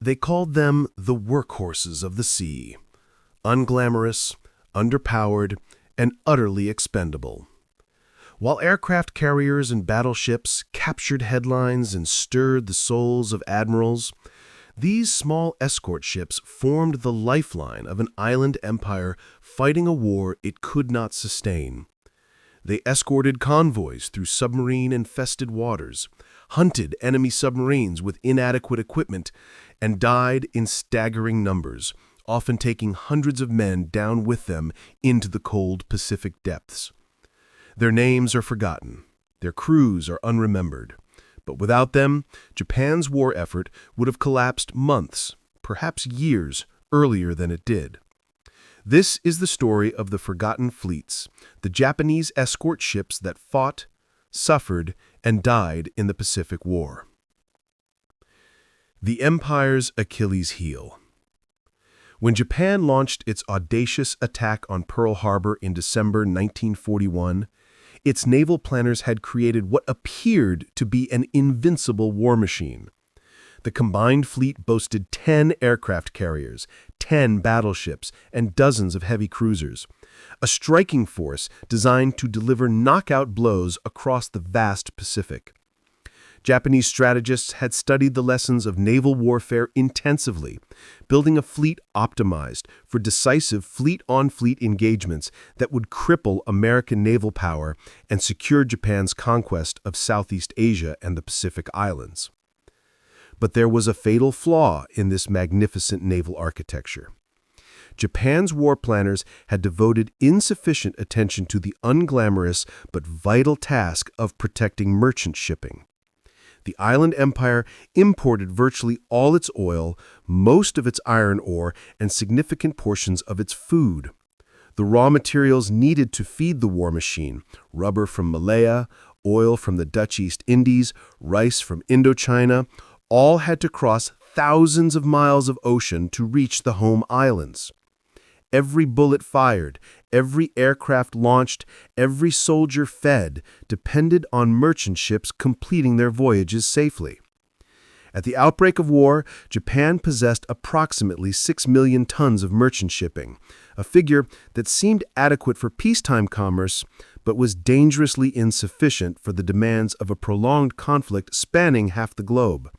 They called them the workhorses of the sea, unglamorous, underpowered, and utterly expendable. While aircraft carriers and battleships captured headlines and stirred the souls of admirals, these small escort ships formed the lifeline of an island empire fighting a war it could not sustain. They escorted convoys through submarine-infested waters, hunted enemy submarines with inadequate equipment, and died in staggering numbers, often taking hundreds of men down with them into the cold Pacific depths. Their names are forgotten, their crews are unremembered, but without them, Japan's war effort would have collapsed months, perhaps years, earlier than it did. This is the story of the forgotten fleets, the Japanese escort ships that fought, suffered, and died in the Pacific War. The empire's Achilles heel. When Japan launched its audacious attack on Pearl Harbor in December 1941, its naval planners had created what appeared to be an invincible war machine. The combined fleet boasted 10 aircraft carriers, 10 battleships, and dozens of heavy cruisers, a striking force designed to deliver knockout blows across the vast Pacific. Japanese strategists had studied the lessons of naval warfare intensively, building a fleet optimized for decisive fleet-on-fleet engagements that would cripple American naval power and secure Japan's conquest of Southeast Asia and the Pacific Islands. But there was a fatal flaw in this magnificent naval architecture. Japan's war planners had devoted insufficient attention to the unglamorous but vital task of protecting merchant shipping. The island empire imported virtually all its oil, most of its iron ore, and significant portions of its food. The raw materials needed to feed the war machine, rubber from Malaya, oil from the Dutch East Indies, rice from Indochina, all had to cross thousands of miles of ocean to reach the home islands. Every bullet fired, every aircraft launched, every soldier fed depended on merchant ships completing their voyages safely. At the outbreak of war, Japan possessed approximately 6 million tons of merchant shipping, a figure that seemed adequate for peacetime commerce, but was dangerously insufficient for the demands of a prolonged conflict spanning half the globe.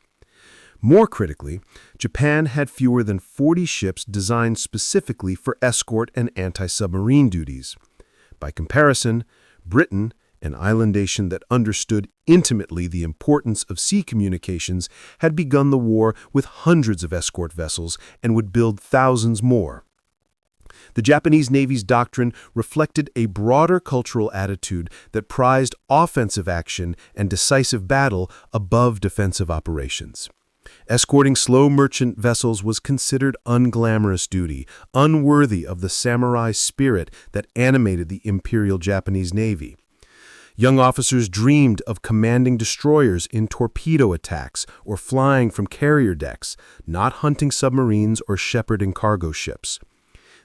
More critically, Japan had fewer than 40 ships designed specifically for escort and anti-submarine duties. By comparison, Britain, an island nation that understood intimately the importance of sea communications, had begun the war with hundreds of escort vessels and would build thousands more. The Japanese Navy's doctrine reflected a broader cultural attitude that prized offensive action and decisive battle above defensive operations. Escorting slow merchant vessels was considered unglamorous duty, unworthy of the samurai spirit that animated the Imperial Japanese Navy. Young officers dreamed of commanding destroyers in torpedo attacks or flying from carrier decks, not hunting submarines or shepherding cargo ships.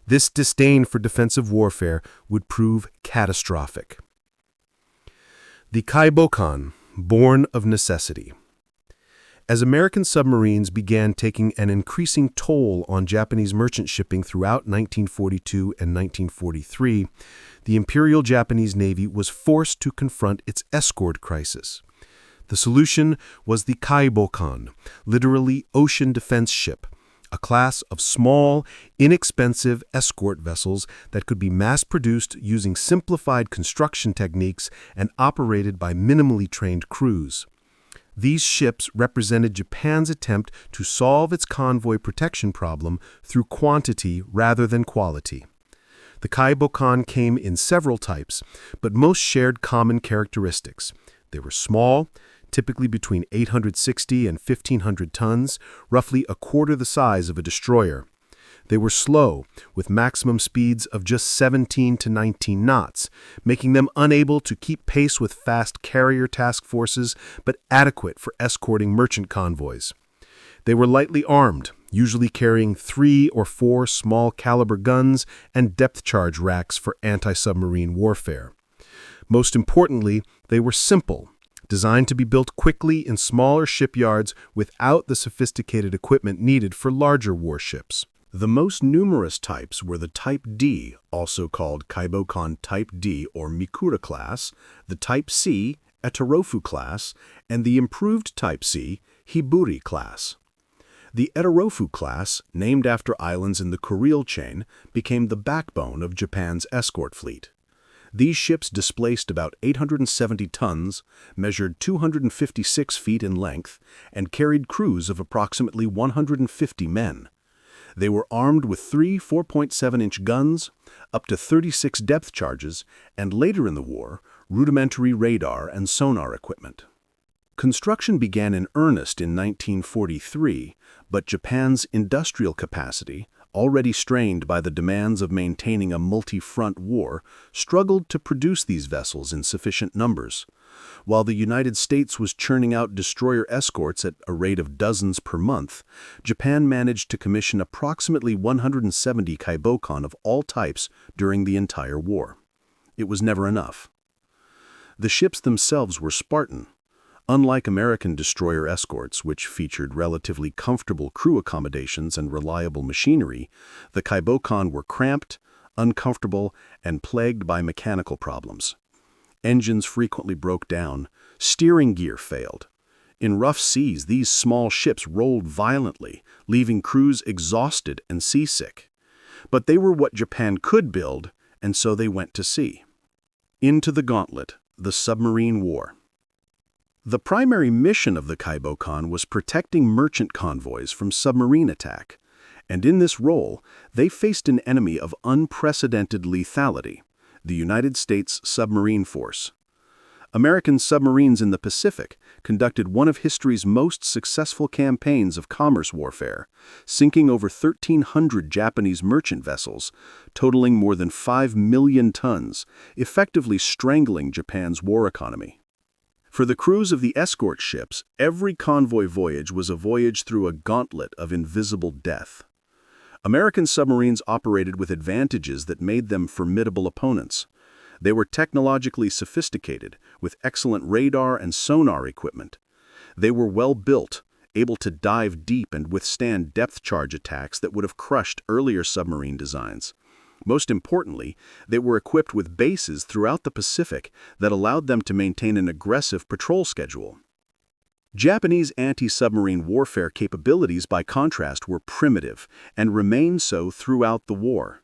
This disdain for defensive warfare would prove catastrophic. The Kaibokan, born of necessity. As American submarines began taking an increasing toll on Japanese merchant shipping throughout 1942 and 1943, the Imperial Japanese Navy was forced to confront its escort crisis. The solution was the Kaibokan, literally ocean defense ship, a class of small, inexpensive escort vessels that could be mass-produced using simplified construction techniques and operated by minimally trained crews. These ships represented Japan's attempt to solve its convoy protection problem through quantity rather than quality. The Kaibokan came in several types, but most shared common characteristics. They were small, typically between 860 and 1,500 tons, roughly a quarter the size of a destroyer. They were slow, with maximum speeds of just 17 to 19 knots, making them unable to keep pace with fast carrier task forces, but adequate for escorting merchant convoys. They were lightly armed, usually carrying 3 or 4 small-caliber guns and depth-charge racks for anti-submarine warfare. Most importantly, they were simple, designed to be built quickly in smaller shipyards without the sophisticated equipment needed for larger warships. The most numerous types were the Type D, also called Kaibokan Type D or Mikura class, the Type C, Eterofu class, and the improved Type C, Hiburi class. The Eterofu class, named after islands in the Kuril chain, became the backbone of Japan's escort fleet. These ships displaced about 870 tons, measured 256 feet in length, and carried crews of approximately 150 men. They were armed with 3 4.7-inch guns, up to 36 depth charges, and later in the war, rudimentary radar and sonar equipment. Construction began in earnest in 1943, but Japan's industrial capacity, already strained by the demands of maintaining a multi-front war, struggled to produce these vessels in sufficient numbers. While the United States was churning out destroyer escorts at a rate of dozens per month, Japan managed to commission approximately 170 Kaibokan of all types during the entire war. It was never enough. The ships themselves were Spartan. Unlike American destroyer escorts, which featured relatively comfortable crew accommodations and reliable machinery, the Kaibokan were cramped, uncomfortable, and plagued by mechanical problems. Engines frequently broke down, steering gear failed. In rough seas, these small ships rolled violently, leaving crews exhausted and seasick. But they were what Japan could build, and so they went to sea. Into the gauntlet, the submarine war. The primary mission of the Kaibokan was protecting merchant convoys from submarine attack, and in this role, they faced an enemy of unprecedented lethality, the United States submarine force. American submarines in the Pacific conducted one of history's most successful campaigns of commerce warfare, sinking over 1,300 Japanese merchant vessels, totaling more than 5 million tons, effectively strangling Japan's war economy. For the crews of the escort ships, every convoy voyage was a voyage through a gauntlet of invisible death. American submarines operated with advantages that made them formidable opponents. They were technologically sophisticated, with excellent radar and sonar equipment. They were well built, able to dive deep and withstand depth charge attacks that would have crushed earlier submarine designs. Most importantly, they were equipped with bases throughout the Pacific that allowed them to maintain an aggressive patrol schedule. Japanese anti-submarine warfare capabilities, by contrast, were primitive and remained so throughout the war.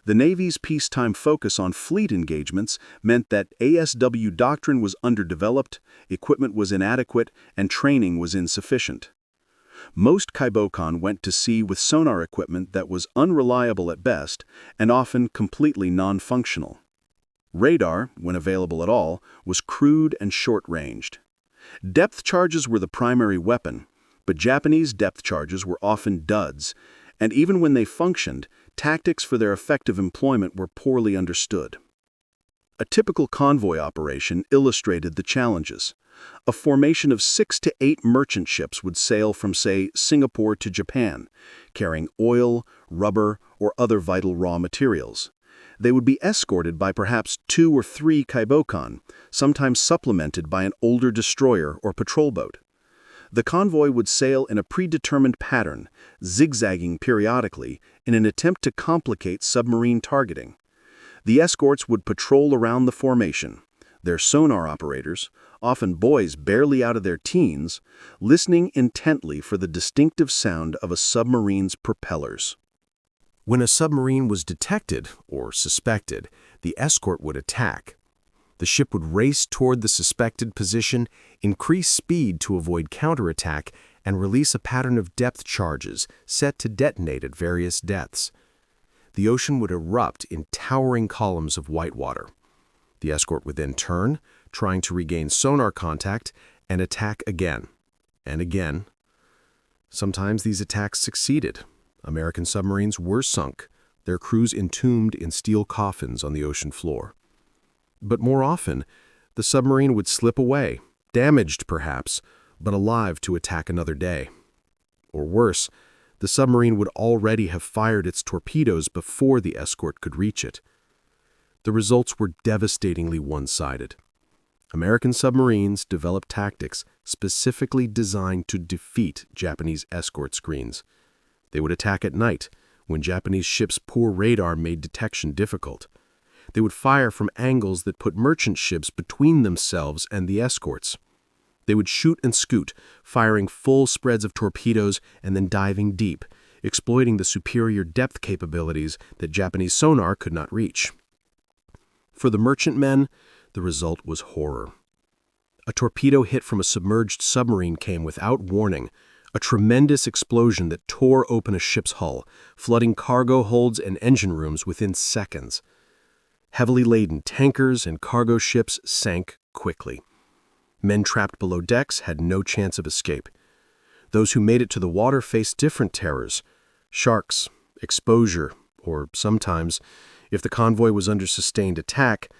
The Navy's peacetime focus on fleet engagements meant that ASW doctrine was underdeveloped, equipment was inadequate, and training was insufficient. Most Kaibokan went to sea with sonar equipment that was unreliable at best and often completely non-functional. Radar, when available at all, was crude and short-ranged. Depth charges were the primary weapon, but Japanese depth charges were often duds, and even when they functioned, tactics for their effective employment were poorly understood. A typical convoy operation illustrated the challenges. A formation of 6 to 8 merchant ships would sail from, say, Singapore to Japan, carrying oil, rubber, or other vital raw materials. They would be escorted by perhaps 2 or 3 Kaibokan, sometimes supplemented by an older destroyer or patrol boat. The convoy would sail in a predetermined pattern, zigzagging periodically in an attempt to complicate submarine targeting. The escorts would patrol around the formation, their sonar operators, often boys barely out of their teens, listening intently for the distinctive sound of a submarine's propellers. When a submarine was detected or suspected, the escort would attack. The ship would race toward the suspected position, increase speed to avoid counterattack, and release a pattern of depth charges set to detonate at various depths. The ocean would erupt in towering columns of whitewater. The escort would then turn, trying to regain sonar contact, and attack again and again. Sometimes these attacks succeeded. American submarines were sunk, their crews entombed in steel coffins on the ocean floor. But more often, the submarine would slip away, damaged perhaps, but alive to attack another day. Or worse, the submarine would already have fired its torpedoes before the escort could reach it. The results were devastatingly one-sided. American submarines developed tactics specifically designed to defeat Japanese escort screens. They would attack at night, when Japanese ships' poor radar made detection difficult. They would fire from angles that put merchant ships between themselves and the escorts. They would shoot and scoot, firing full spreads of torpedoes and then diving deep, exploiting the superior depth capabilities that Japanese sonar could not reach. For the merchantmen, the result was horror. A torpedo hit from a submerged submarine came without warning, a tremendous explosion that tore open a ship's hull, flooding cargo holds and engine rooms within seconds. Heavily laden tankers and cargo ships sank quickly. Men trapped below decks had no chance of escape. Those who made it to the water faced different terrors: sharks, exposure, or sometimes, if the convoy was under sustained attack,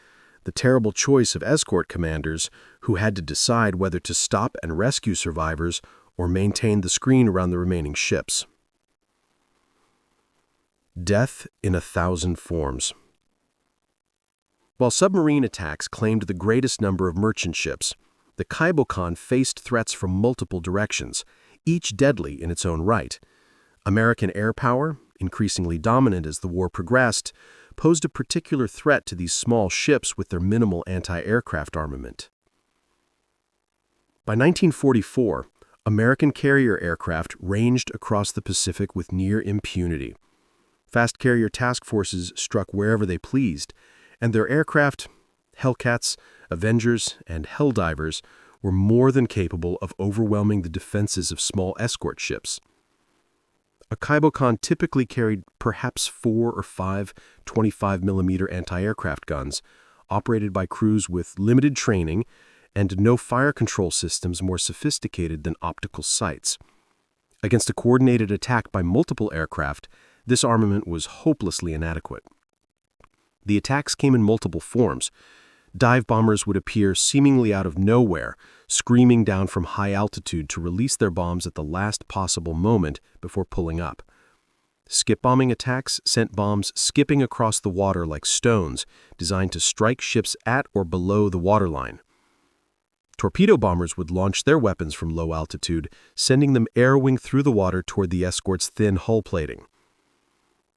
the terrible choice of escort commanders who had to decide whether to stop and rescue survivors or maintain the screen around the remaining ships. Death in 1,000 forms. While submarine attacks claimed the greatest number of merchant ships, the Kaibokan faced threats from multiple directions, each deadly in its own right. American air power, increasingly dominant as the war progressed, posed a particular threat to these small ships with their minimal anti-aircraft armament. By 1944, American carrier aircraft ranged across the Pacific with near impunity. Fast carrier task forces struck wherever they pleased, and their aircraft, Hellcats, Avengers, and Helldivers, were more than capable of overwhelming the defenses of small escort ships. A Kaibokan typically carried perhaps 4 or 5 25mm anti-aircraft guns, operated by crews with limited training and no fire control systems more sophisticated than optical sights. Against a coordinated attack by multiple aircraft, this armament was hopelessly inadequate. The attacks came in multiple forms. Dive bombers would appear seemingly out of nowhere, screaming down from high altitude to release their bombs at the last possible moment before pulling up. Skip bombing attacks sent bombs skipping across the water like stones, designed to strike ships at or below the waterline. Torpedo bombers would launch their weapons from low altitude, sending them air-wing through the water toward the escort's thin hull plating.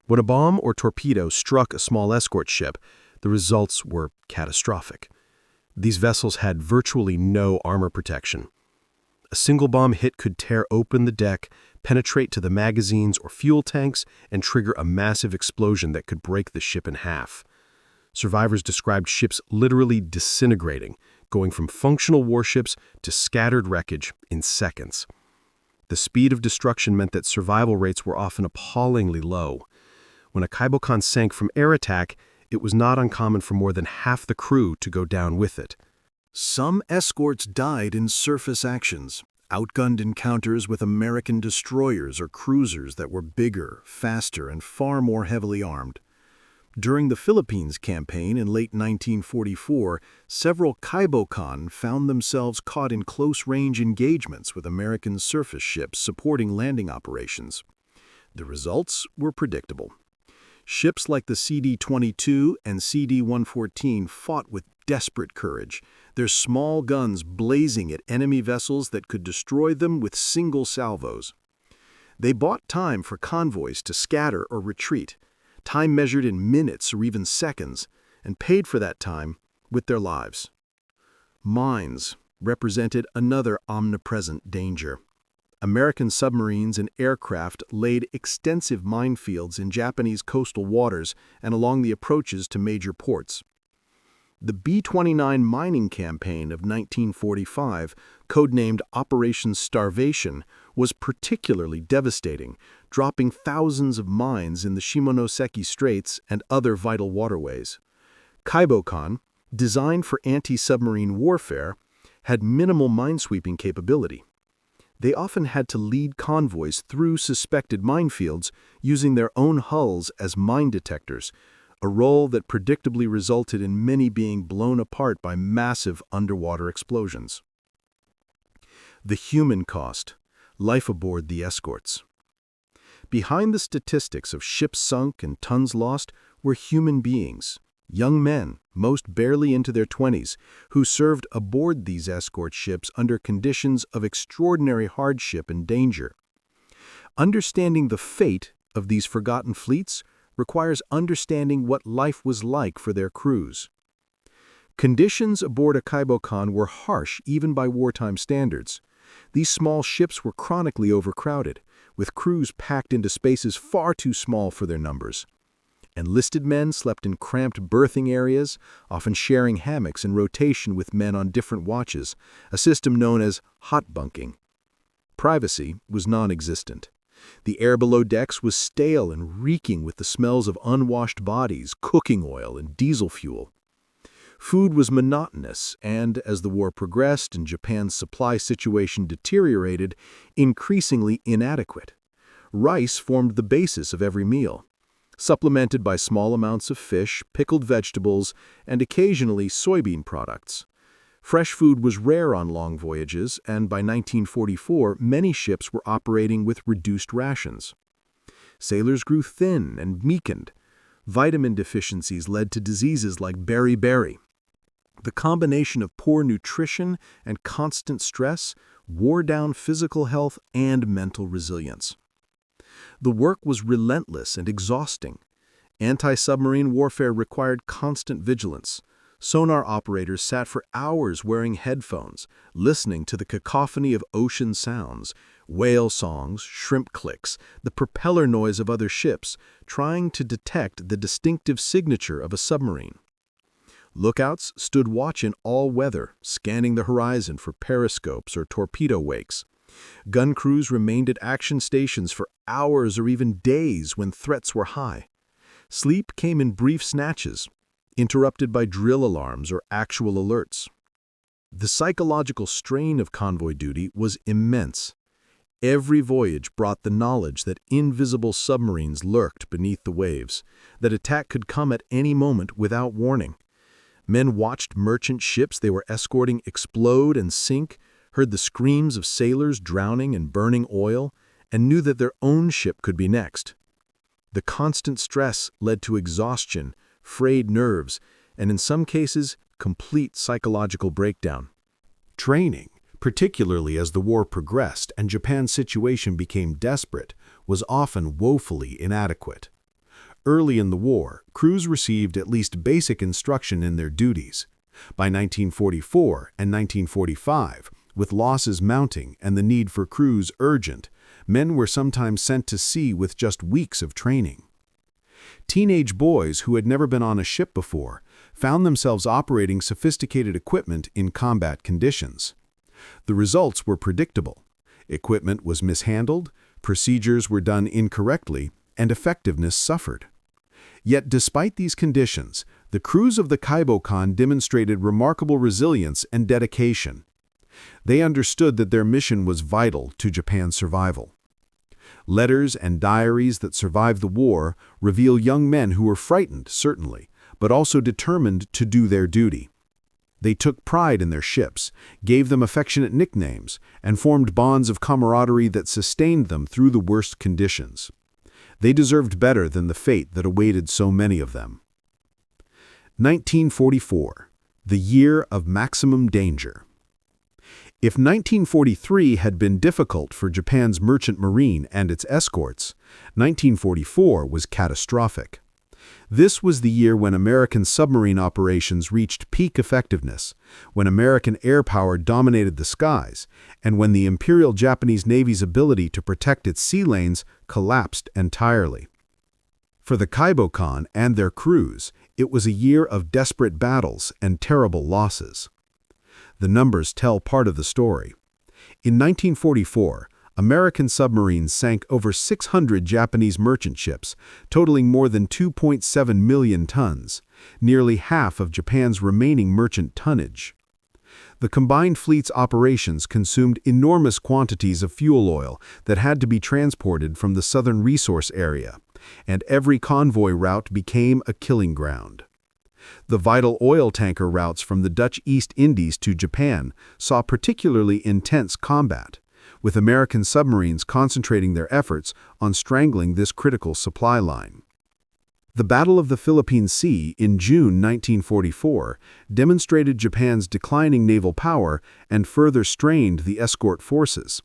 When a bomb or torpedo struck a small escort ship, the results were catastrophic. These vessels had virtually no armor protection. A single bomb hit could tear open the deck, penetrate to the magazines or fuel tanks, and trigger a massive explosion that could break the ship in half. Survivors described ships literally disintegrating, going from functional warships to scattered wreckage in seconds. The speed of destruction meant that survival rates were often appallingly low. When a Kaibokan sank from air attack, it was not uncommon for more than half the crew to go down with it. Some escorts died in surface actions, outgunned encounters with American destroyers or cruisers that were bigger, faster, and far more heavily armed. During the Philippines campaign in late 1944, several Kaibokan found themselves caught in close-range engagements with American surface ships supporting landing operations. The results were predictable. Ships like the CD-22 and CD-114 fought with desperate courage, their small guns blazing at enemy vessels that could destroy them with single salvos. They bought time for convoys to scatter or retreat, time measured in minutes or even seconds, and paid for that time with their lives. Mines represented another omnipresent danger. American submarines and aircraft laid extensive minefields in Japanese coastal waters and along the approaches to major ports. The B-29 mining campaign of 1945, codenamed Operation Starvation, was particularly devastating, dropping thousands of mines in the Shimonoseki Straits and other vital waterways. Kaibokan, designed for anti-submarine warfare, had minimal minesweeping capability. They often had to lead convoys through suspected minefields using their own hulls as mine detectors, a role that predictably resulted in many being blown apart by massive underwater explosions. The human cost, life aboard the escorts. Behind the statistics of ships sunk and tons lost were human beings, young men, most barely into their 20s, who served aboard these escort ships under conditions of extraordinary hardship and danger. Understanding the fate of these forgotten fleets requires understanding what life was like for their crews. Conditions aboard a Kaibokan were harsh even by wartime standards. These small ships were chronically overcrowded, with crews packed into spaces far too small for their numbers. Enlisted men slept in cramped berthing areas, often sharing hammocks in rotation with men on different watches, a system known as hot bunking. Privacy was non-existent. The air below decks was stale and reeking with the smells of unwashed bodies, cooking oil, and diesel fuel. Food was monotonous and, as the war progressed and Japan's supply situation deteriorated, increasingly inadequate. Rice formed the basis of every meal, supplemented by small amounts of fish, pickled vegetables, and occasionally soybean products. Fresh food was rare on long voyages, and by 1944, many ships were operating with reduced rations. Sailors grew thin and meekened. Vitamin deficiencies led to diseases like beriberi. The combination of poor nutrition and constant stress wore down physical health and mental resilience. The work was relentless and exhausting. Anti-submarine warfare required constant vigilance. Sonar operators sat for hours wearing headphones, listening to the cacophony of ocean sounds, whale songs, shrimp clicks, the propeller noise of other ships, trying to detect the distinctive signature of a submarine. Lookouts stood watch in all weather, scanning the horizon for periscopes or torpedo wakes. Gun crews remained at action stations for hours or even days when threats were high. Sleep came in brief snatches, interrupted by drill alarms or actual alerts. The psychological strain of convoy duty was immense. Every voyage brought the knowledge that invisible submarines lurked beneath the waves, that attack could come at any moment without warning. Men watched merchant ships they were escorting explode and sink, heard the screams of sailors drowning in burning oil, and knew that their own ship could be next. The constant stress led to exhaustion, frayed nerves, and in some cases, complete psychological breakdown. Training, particularly as the war progressed and Japan's situation became desperate, was often woefully inadequate. Early in the war, crews received at least basic instruction in their duties. By 1944 and 1945, with losses mounting and the need for crews urgent, men were sometimes sent to sea with just weeks of training. Teenage boys who had never been on a ship before found themselves operating sophisticated equipment in combat conditions. The results were predictable. Equipment was mishandled, procedures were done incorrectly, and effectiveness suffered. Yet despite these conditions, the crews of the Kaibokan demonstrated remarkable resilience and dedication. They understood that their mission was vital to Japan's survival. Letters and diaries that survived the war reveal young men who were frightened, certainly, but also determined to do their duty. They took pride in their ships, gave them affectionate nicknames, and formed bonds of camaraderie that sustained them through the worst conditions. They deserved better than the fate that awaited so many of them. 1944, the year of maximum danger. If 1943 had been difficult for Japan's merchant marine and its escorts, 1944 was catastrophic. This was the year when American submarine operations reached peak effectiveness, when American air power dominated the skies, and when the Imperial Japanese Navy's ability to protect its sea lanes collapsed entirely. For the Kaibokan and their crews, it was a year of desperate battles and terrible losses. The numbers tell part of the story. In 1944, American submarines sank over 600 Japanese merchant ships, totaling more than 2.7 million tons, nearly half of Japan's remaining merchant tonnage. The combined fleet's operations consumed enormous quantities of fuel oil that had to be transported from the southern resource area, and every convoy route became a killing ground. The vital oil tanker routes from the Dutch East Indies to Japan saw particularly intense combat, with American submarines concentrating their efforts on strangling this critical supply line. The Battle of the Philippine Sea in June 1944 demonstrated Japan's declining naval power and further strained the escort forces.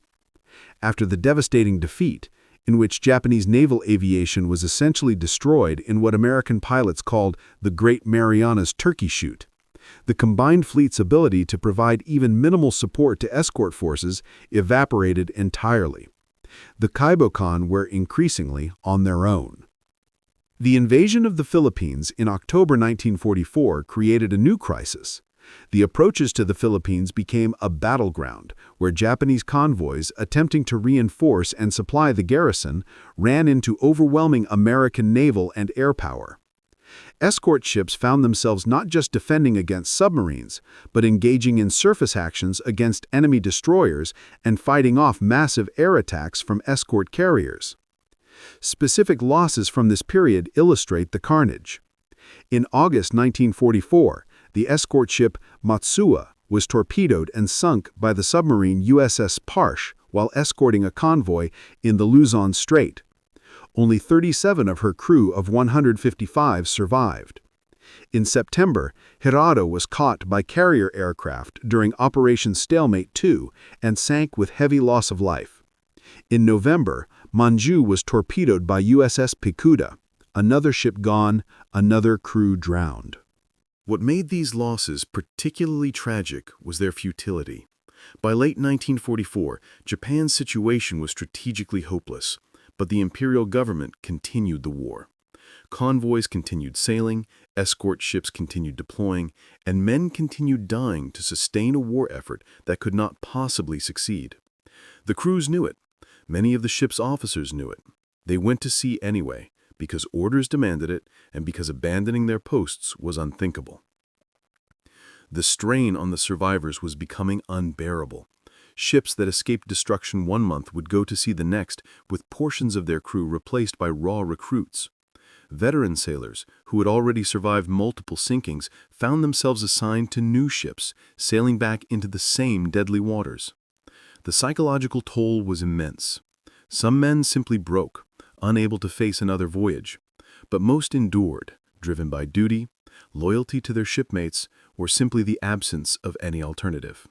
After the devastating defeat, in which Japanese naval aviation was essentially destroyed in what American pilots called the Great Marianas Turkey Shoot, the combined fleet's ability to provide even minimal support to escort forces evaporated entirely. The Kaibokan were increasingly on their own. The invasion of the Philippines in October 1944 created a new crisis. The approaches to the Philippines became a battleground, where Japanese convoys attempting to reinforce and supply the garrison ran into overwhelming American naval and air power. Escort ships found themselves not just defending against submarines, but engaging in surface actions against enemy destroyers and fighting off massive air attacks from escort carriers. Specific losses from this period illustrate the carnage. In August 1944, the escort ship Matsuwa was torpedoed and sunk by the submarine USS Parche while escorting a convoy in the Luzon Strait. Only 37 of her crew of 155 survived. In September, Hirado was caught by carrier aircraft during Operation Stalemate 2 and sank with heavy loss of life. In November, Manju was torpedoed by USS Pikuda. Another ship gone, another crew drowned. What made these losses particularly tragic was their futility. By late 1944, Japan's situation was strategically hopeless, but the imperial government continued the war. Convoys continued sailing, escort ships continued deploying, and men continued dying to sustain a war effort that could not possibly succeed. The crews knew it. Many of the ship's officers knew it. They went to sea anyway, because orders demanded it and because abandoning their posts was unthinkable. The strain on the survivors was becoming unbearable. Ships that escaped destruction one month would go to sea the next, with portions of their crew replaced by raw recruits. Veteran sailors, who had already survived multiple sinkings, found themselves assigned to new ships, sailing back into the same deadly waters. The psychological toll was immense. Some men simply broke, unable to face another voyage, but most endured, driven by duty, loyalty to their shipmates, or simply the absence of any alternative.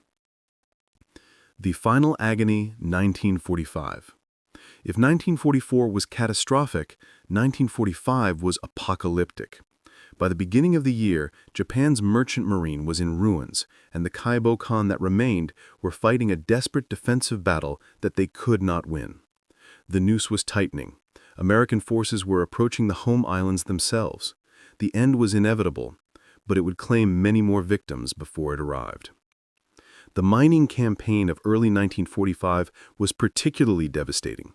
The final agony, 1945. If 1944 was catastrophic, 1945 was apocalyptic. By the beginning of the year, Japan's merchant marine was in ruins, and the Kaibokan that remained were fighting a desperate defensive battle that they could not win. The noose was tightening. American forces were approaching the home islands themselves. The end was inevitable, but it would claim many more victims before it arrived. The mining campaign of early 1945 was particularly devastating.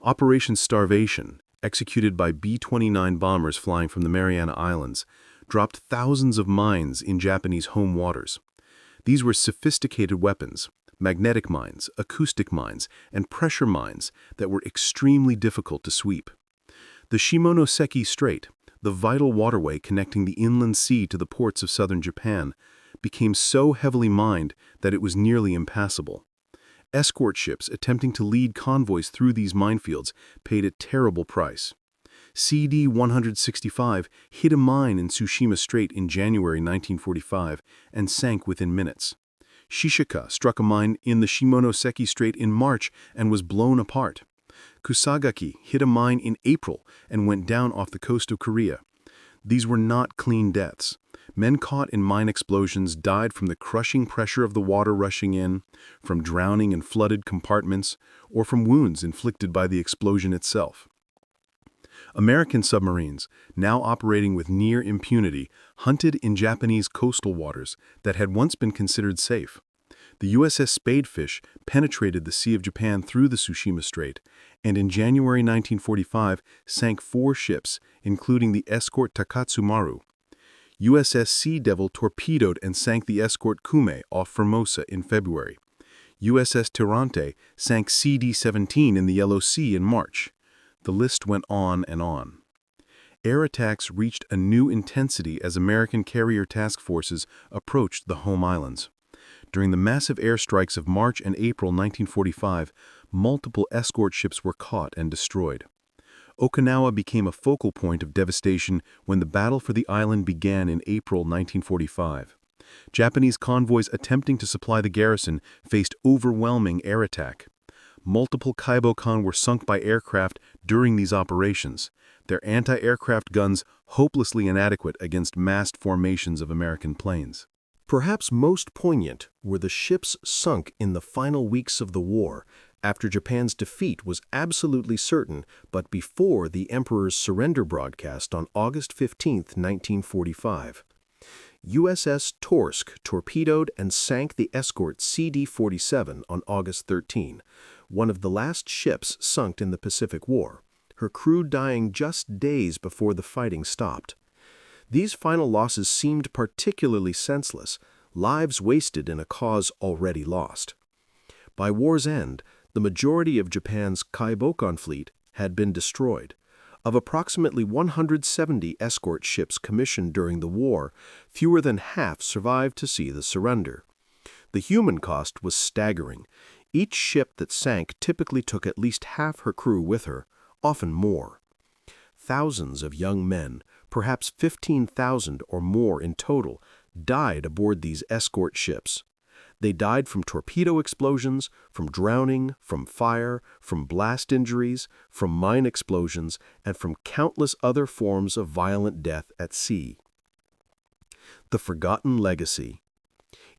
Operation Starvation, executed by B-29 bombers flying from the Mariana Islands, dropped thousands of mines in Japanese home waters. These were sophisticated weapons, magnetic mines, acoustic mines, and pressure mines that were extremely difficult to sweep. The Shimonoseki Strait, the vital waterway connecting the inland sea to the ports of southern Japan, became so heavily mined that it was nearly impassable. Escort ships attempting to lead convoys through these minefields paid a terrible price. CD-165 hit a mine in Tsushima Strait in January 1945 and sank within minutes. Shishika struck a mine in the Shimonoseki Strait in March and was blown apart. Kusagaki hit a mine in April and went down off the coast of Korea. These were not clean deaths. Men caught in mine explosions died from the crushing pressure of the water rushing in, from drowning in flooded compartments, or from wounds inflicted by the explosion itself. American submarines, now operating with near impunity, hunted in Japanese coastal waters that had once been considered safe. The USS Spadefish penetrated the Sea of Japan through the Tsushima Strait, and in January 1945 sank 4 ships, including the Escort Takatsumaru. USS Sea Devil torpedoed and sank the Escort Kume off Formosa in February. USS Tirante sank CD-17 in the Yellow Sea in March. The list went on and on. Air attacks reached a new intensity as American carrier task forces approached the home islands. During the massive airstrikes of March and April 1945, multiple escort ships were caught and destroyed. Okinawa became a focal point of devastation when the battle for the island began in April 1945. Japanese convoys attempting to supply the garrison faced overwhelming air attack. Multiple Kaibokan were sunk by aircraft during these operations, their anti-aircraft guns hopelessly inadequate against massed formations of American planes. Perhaps most poignant were the ships sunk in the final weeks of the war, after Japan's defeat was absolutely certain, but before the Emperor's surrender broadcast on August 15, 1945. USS Torsk torpedoed and sank the Escort CD-47 on August 13, one of the last ships sunk in the Pacific War, her crew dying just days before the fighting stopped. These final losses seemed particularly senseless, lives wasted in a cause already lost. By war's end, the majority of Japan's Kaibokan fleet had been destroyed. Of approximately 170 escort ships commissioned during the war, fewer than half survived to see the surrender. The human cost was staggering. Each ship that sank typically took at least half her crew with her, often more. Thousands of young men, perhaps 15,000 or more in total, died aboard these escort ships. They died from torpedo explosions, from drowning, from fire, from blast injuries, from mine explosions, and from countless other forms of violent death at sea. The forgotten legacy.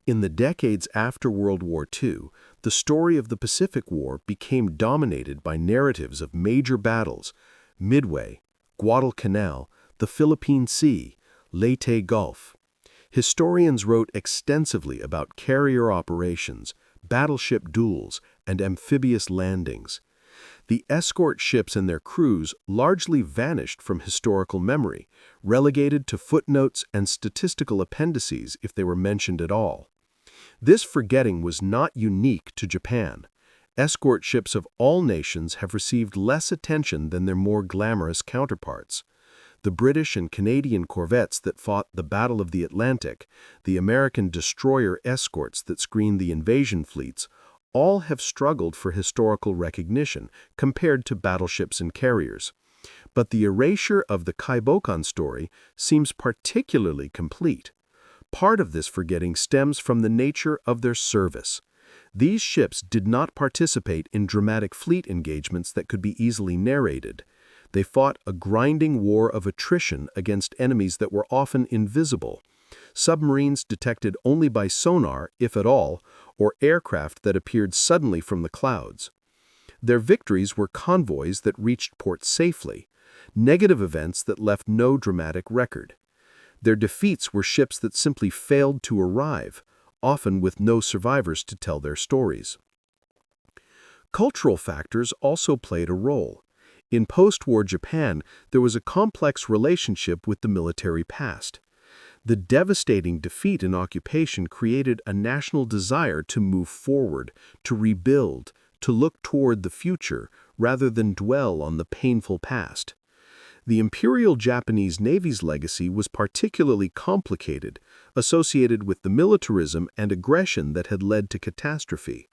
In the decades after World War II, the story of the Pacific War became dominated by narratives of major battles: Midway, Guadalcanal, the Philippine Sea, Leyte Gulf. Historians wrote extensively about carrier operations, battleship duels, and amphibious landings. The escort ships and their crews largely vanished from historical memory, relegated to footnotes and statistical appendices if they were mentioned at all. This forgetting was not unique to Japan. Escort ships of all nations have received less attention than their more glamorous counterparts. The British and Canadian corvettes that fought the Battle of the Atlantic, the American destroyer escorts that screened the invasion fleets, all have struggled for historical recognition compared to battleships and carriers. But the erasure of the Kaibokan story seems particularly complete. Part of this forgetting stems from the nature of their service. These ships did not participate in dramatic fleet engagements that could be easily narrated. They fought a grinding war of attrition against enemies that were often invisible, submarines detected only by sonar, if at all, or aircraft that appeared suddenly from the clouds. Their victories were convoys that reached port safely, negative events that left no dramatic record. Their defeats were ships that simply failed to arrive, often with no survivors to tell their stories. Cultural factors also played a role. In post-war Japan, there was a complex relationship with the military past. The devastating defeat and occupation created a national desire to move forward, to rebuild, to look toward the future, rather than dwell on the painful past. The Imperial Japanese Navy's legacy was particularly complicated, associated with the militarism and aggression that had led to catastrophe.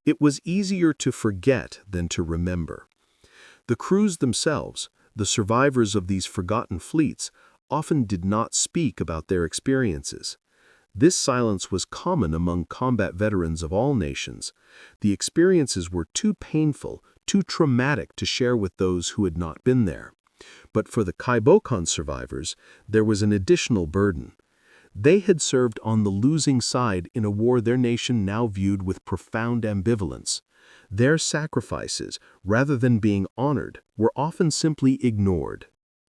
It was easier to forget than to remember. The crews themselves, the survivors of these forgotten fleets, often did not speak about their experiences. This silence was common among combat veterans of all nations. The experiences were too painful, too traumatic to share with those who had not been there. But for the Kaibokan survivors, there was an additional burden. They had served on the losing side in a war their nation now viewed with profound ambivalence. Their sacrifices, rather than being honored, were often simply ignored.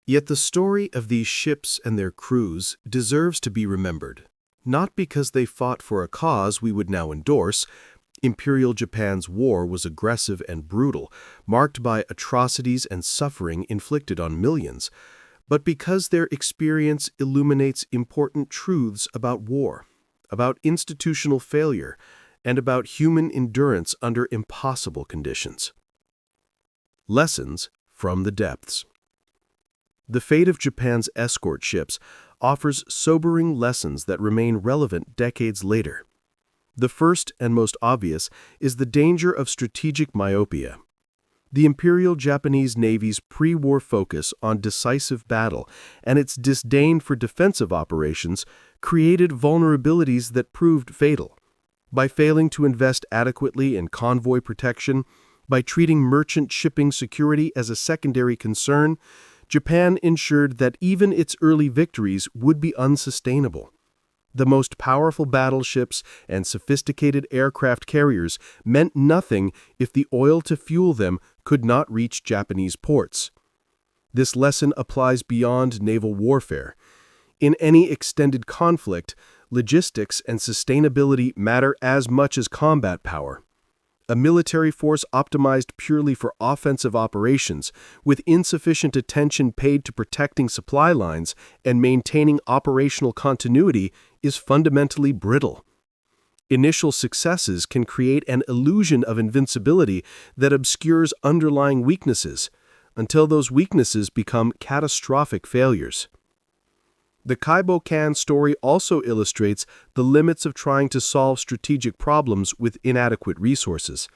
Yet the story of these ships and their crews deserves to be remembered, not because they fought for a cause we would now endorse. Imperial Japan's war was aggressive and brutal, marked by atrocities and suffering inflicted on millions, but because their experience illuminates important truths about war, about institutional failure, and about human endurance under impossible conditions. Lessons from the depths. The fate of Japan's escort ships offers sobering lessons that remain relevant decades later. The first and most obvious is the danger of strategic myopia. The Imperial Japanese Navy's pre-war focus on decisive battle and its disdain for defensive operations created vulnerabilities that proved fatal. By failing to invest adequately in convoy protection, by treating merchant shipping security as a secondary concern, Japan ensured that even its early victories would be unsustainable. The most powerful battleships and sophisticated aircraft carriers meant nothing if the oil to fuel them could not reach Japanese ports. This lesson applies beyond naval warfare. In any extended conflict, logistics and sustainability matter as much as combat power. A military force optimized purely for offensive operations, with insufficient attention paid to protecting supply lines and maintaining operational continuity, is fundamentally brittle. Initial successes can create an illusion of invincibility that obscures underlying weaknesses, until those weaknesses become catastrophic failures. The Kaibokan story also illustrates the limits of trying to solve strategic problems with inadequate resources.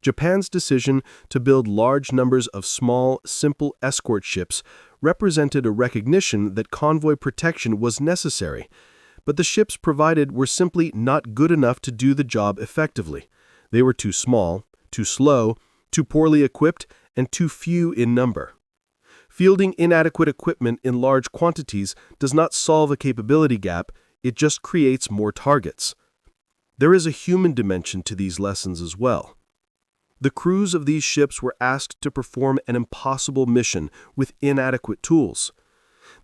Japan's decision to build large numbers of small, simple escort ships represented a recognition that convoy protection was necessary, but the ships provided were simply not good enough to do the job effectively. They were too small, too slow, too poorly equipped, and too few in number. Fielding inadequate equipment in large quantities does not solve a capability gap, it just creates more targets. There is a human dimension to these lessons as well. The crews of these ships were asked to perform an impossible mission with inadequate tools.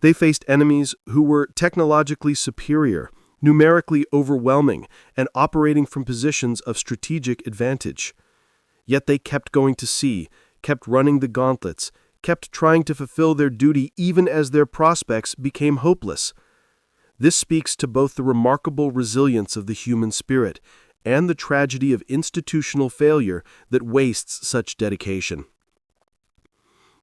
They faced enemies who were technologically superior, numerically overwhelming, and operating from positions of strategic advantage. Yet they kept going to sea, kept running the gauntlets, kept trying to fulfill their duty even as their prospects became hopeless. This speaks to both the remarkable resilience of the human spirit and the tragedy of institutional failure that wastes such dedication.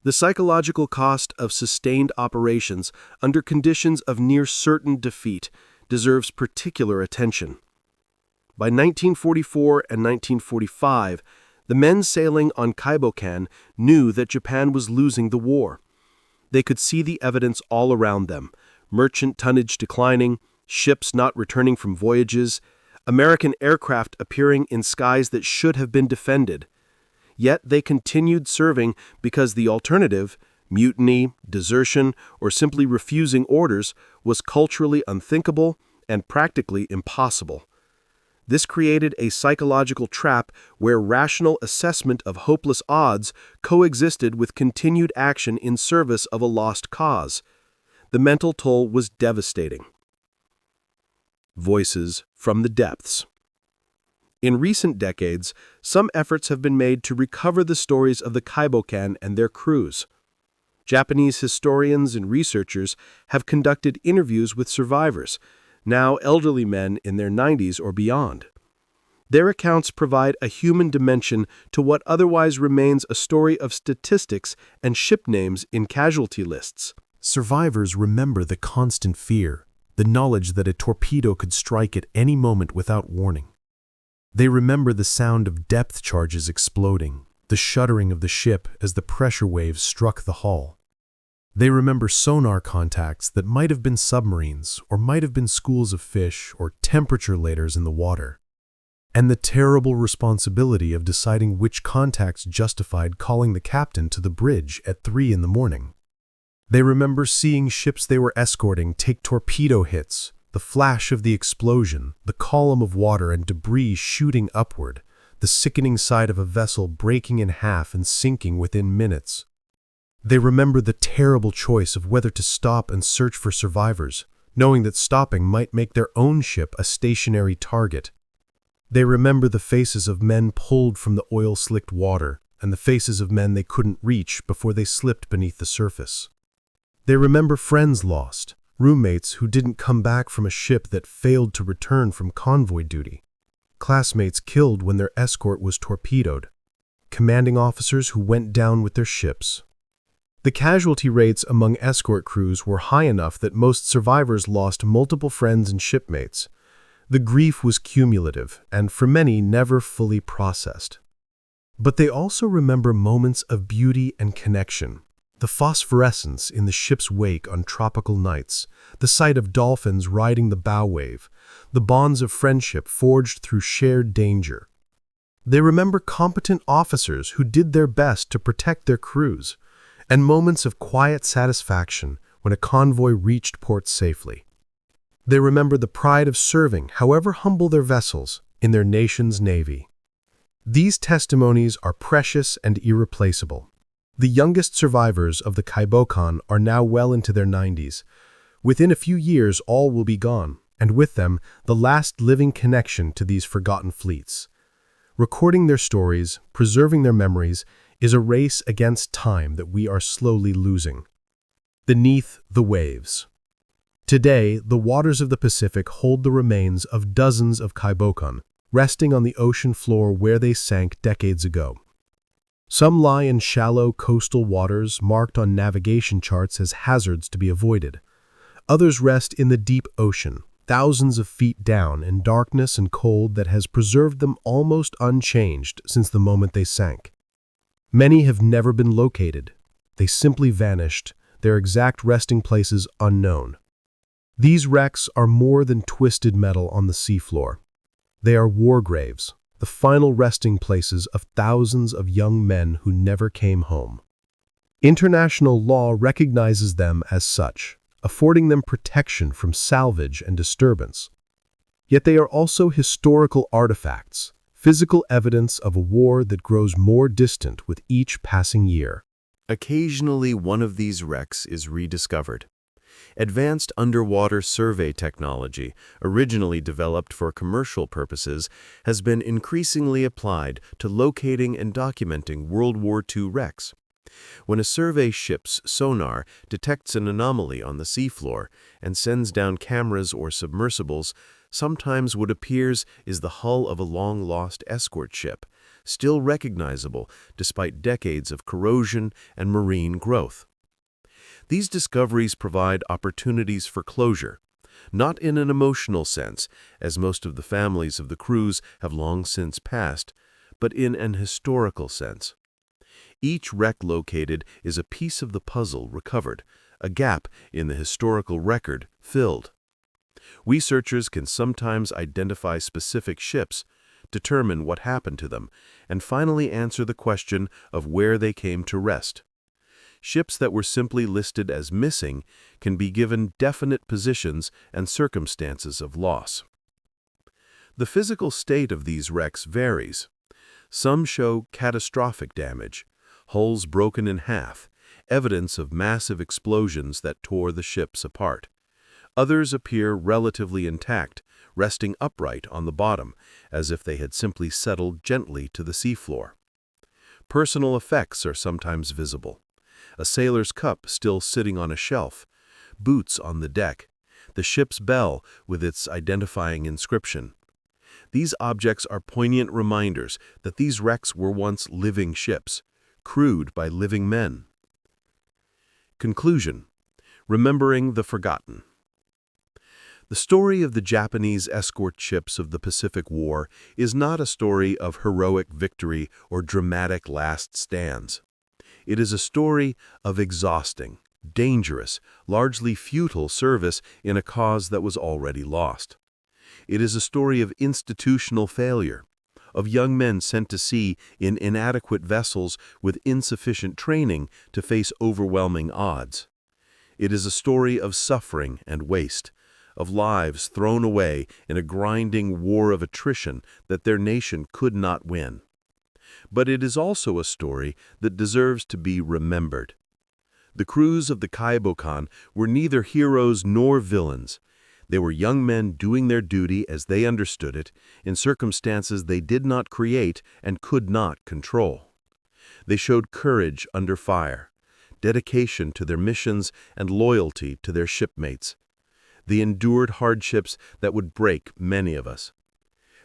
The psychological cost of sustained operations under conditions of near certain defeat deserves particular attention. By 1944 and 1945, the men sailing on Kaibokan knew that Japan was losing the war. They could see the evidence all around them: merchant tonnage declining, ships not returning from voyages, American aircraft appearing in skies that should have been defended. Yet they continued serving because the alternative, mutiny, desertion, or simply refusing orders, was culturally unthinkable and practically impossible. This created a psychological trap where rational assessment of hopeless odds coexisted with continued action in service of a lost cause. The mental toll was devastating. Voices from the depths. In recent decades, some efforts have been made to recover the stories of the Kaibokan and their crews. Japanese historians and researchers have conducted interviews with survivors, now elderly men in their 90s or beyond. Their accounts provide a human dimension to what otherwise remains a story of statistics and ship names in casualty lists. Survivors remember the constant fear, the knowledge that a torpedo could strike at any moment without warning. They remember the sound of depth charges exploding, the shuddering of the ship as the pressure waves struck the hull. They remember sonar contacts that might have been submarines or might have been schools of fish or temperature laters in the water. And the terrible responsibility of deciding which contacts justified calling the captain to the bridge at 3 a.m. They remember seeing ships they were escorting take torpedo hits, the flash of the explosion, the column of water and debris shooting upward, the sickening sight of a vessel breaking in half and sinking within minutes. They remember the terrible choice of whether to stop and search for survivors, knowing that stopping might make their own ship a stationary target. They remember the faces of men pulled from the oil-slicked water and the faces of men they couldn't reach before they slipped beneath the surface. They remember friends lost, roommates who didn't come back from a ship that failed to return from convoy duty, classmates killed when their escort was torpedoed, commanding officers who went down with their ships. The casualty rates among escort crews were high enough that most survivors lost multiple friends and shipmates. The grief was cumulative and, for many, never fully processed. But they also remember moments of beauty and connection. The phosphorescence in the ship's wake on tropical nights, the sight of dolphins riding the bow wave, the bonds of friendship forged through shared danger. They remember competent officers who did their best to protect their crews, and moments of quiet satisfaction when a convoy reached port safely. They remember the pride of serving, however humble their vessels, in their nation's navy. These testimonies are precious and irreplaceable. The youngest survivors of the Kaibokan are now well into their 90s. Within a few years, all will be gone, and with them, the last living connection to these forgotten fleets. Recording their stories, preserving their memories, is a race against time that we are slowly losing. Beneath the waves. Today, the waters of the Pacific hold the remains of dozens of Kaibokan, resting on the ocean floor where they sank decades ago. Some lie in shallow coastal waters marked on navigation charts as hazards to be avoided. Others rest in the deep ocean, thousands of feet down in darkness and cold that has preserved them almost unchanged since the moment they sank. Many have never been located. They simply vanished, their exact resting places unknown. These wrecks are more than twisted metal on the seafloor. They are war graves, the final resting places of thousands of young men who never came home. International law recognizes them as such, affording them protection from salvage and disturbance. Yet they are also historical artifacts, physical evidence of a war that grows more distant with each passing year. Occasionally, one of these wrecks is rediscovered. Advanced underwater survey technology, originally developed for commercial purposes, has been increasingly applied to locating and documenting World War II wrecks. When a survey ship's sonar detects an anomaly on the seafloor and sends down cameras or submersibles, sometimes what appears is the hull of a long-lost escort ship, still recognizable despite decades of corrosion and marine growth. These discoveries provide opportunities for closure, not in an emotional sense, as most of the families of the crews have long since passed, but in an historical sense. Each wreck located is a piece of the puzzle recovered, a gap in the historical record filled. Researchers can sometimes identify specific ships, determine what happened to them, and finally answer the question of where they came to rest. Ships that were simply listed as missing can be given definite positions and circumstances of loss. The physical state of these wrecks varies. Some show catastrophic damage, hulls broken in half, evidence of massive explosions that tore the ships apart. Others appear relatively intact, resting upright on the bottom, as if they had simply settled gently to the seafloor. Personal effects are sometimes visible. A sailor's cup still sitting on a shelf, boots on the deck, the ship's bell with its identifying inscription. These objects are poignant reminders that these wrecks were once living ships, crewed by living men. Conclusion: remembering the forgotten. The story of the Japanese escort ships of the Pacific War is not a story of heroic victory or dramatic last stands. It is a story of exhausting, dangerous, largely futile service in a cause that was already lost. It is a story of institutional failure, of young men sent to sea in inadequate vessels with insufficient training to face overwhelming odds. It is a story of suffering and waste, of lives thrown away in a grinding war of attrition that their nation could not win. But it is also a story that deserves to be remembered. The crews of the Kaibokan were neither heroes nor villains. They were young men doing their duty as they understood it, in circumstances they did not create and could not control. They showed courage under fire, dedication to their missions, and loyalty to their shipmates. They endured hardships that would break many of us.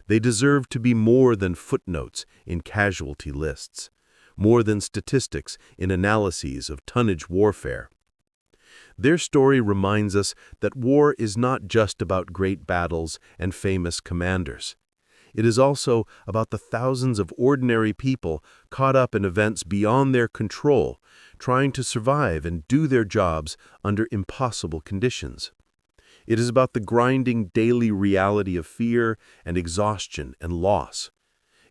They deserve to be more than footnotes in casualty lists, more than statistics in analyses of tonnage warfare. Their story reminds us that war is not just about great battles and famous commanders. It is also about the thousands of ordinary people caught up in events beyond their control, trying to survive and do their jobs under impossible conditions. It is about the grinding daily reality of fear and exhaustion and loss.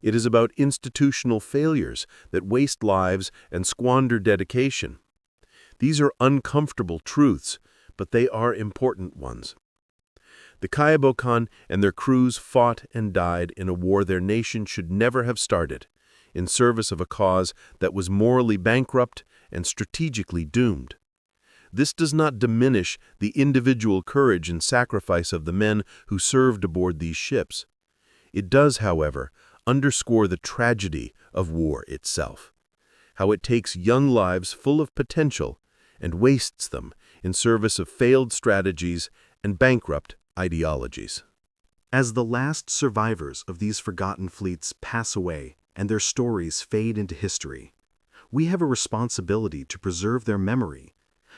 It is about institutional failures that waste lives and squander dedication. These are uncomfortable truths, but they are important ones. The Kaibokan and their crews fought and died in a war their nation should never have started, in service of a cause that was morally bankrupt and strategically doomed. This does not diminish the individual courage and sacrifice of the men who served aboard these ships. It does, however, underscore the tragedy of war itself, how it takes young lives full of potential and wastes them in service of failed strategies and bankrupt ideologies. As the last survivors of these forgotten fleets pass away and their stories fade into history, we have a responsibility to preserve their memory,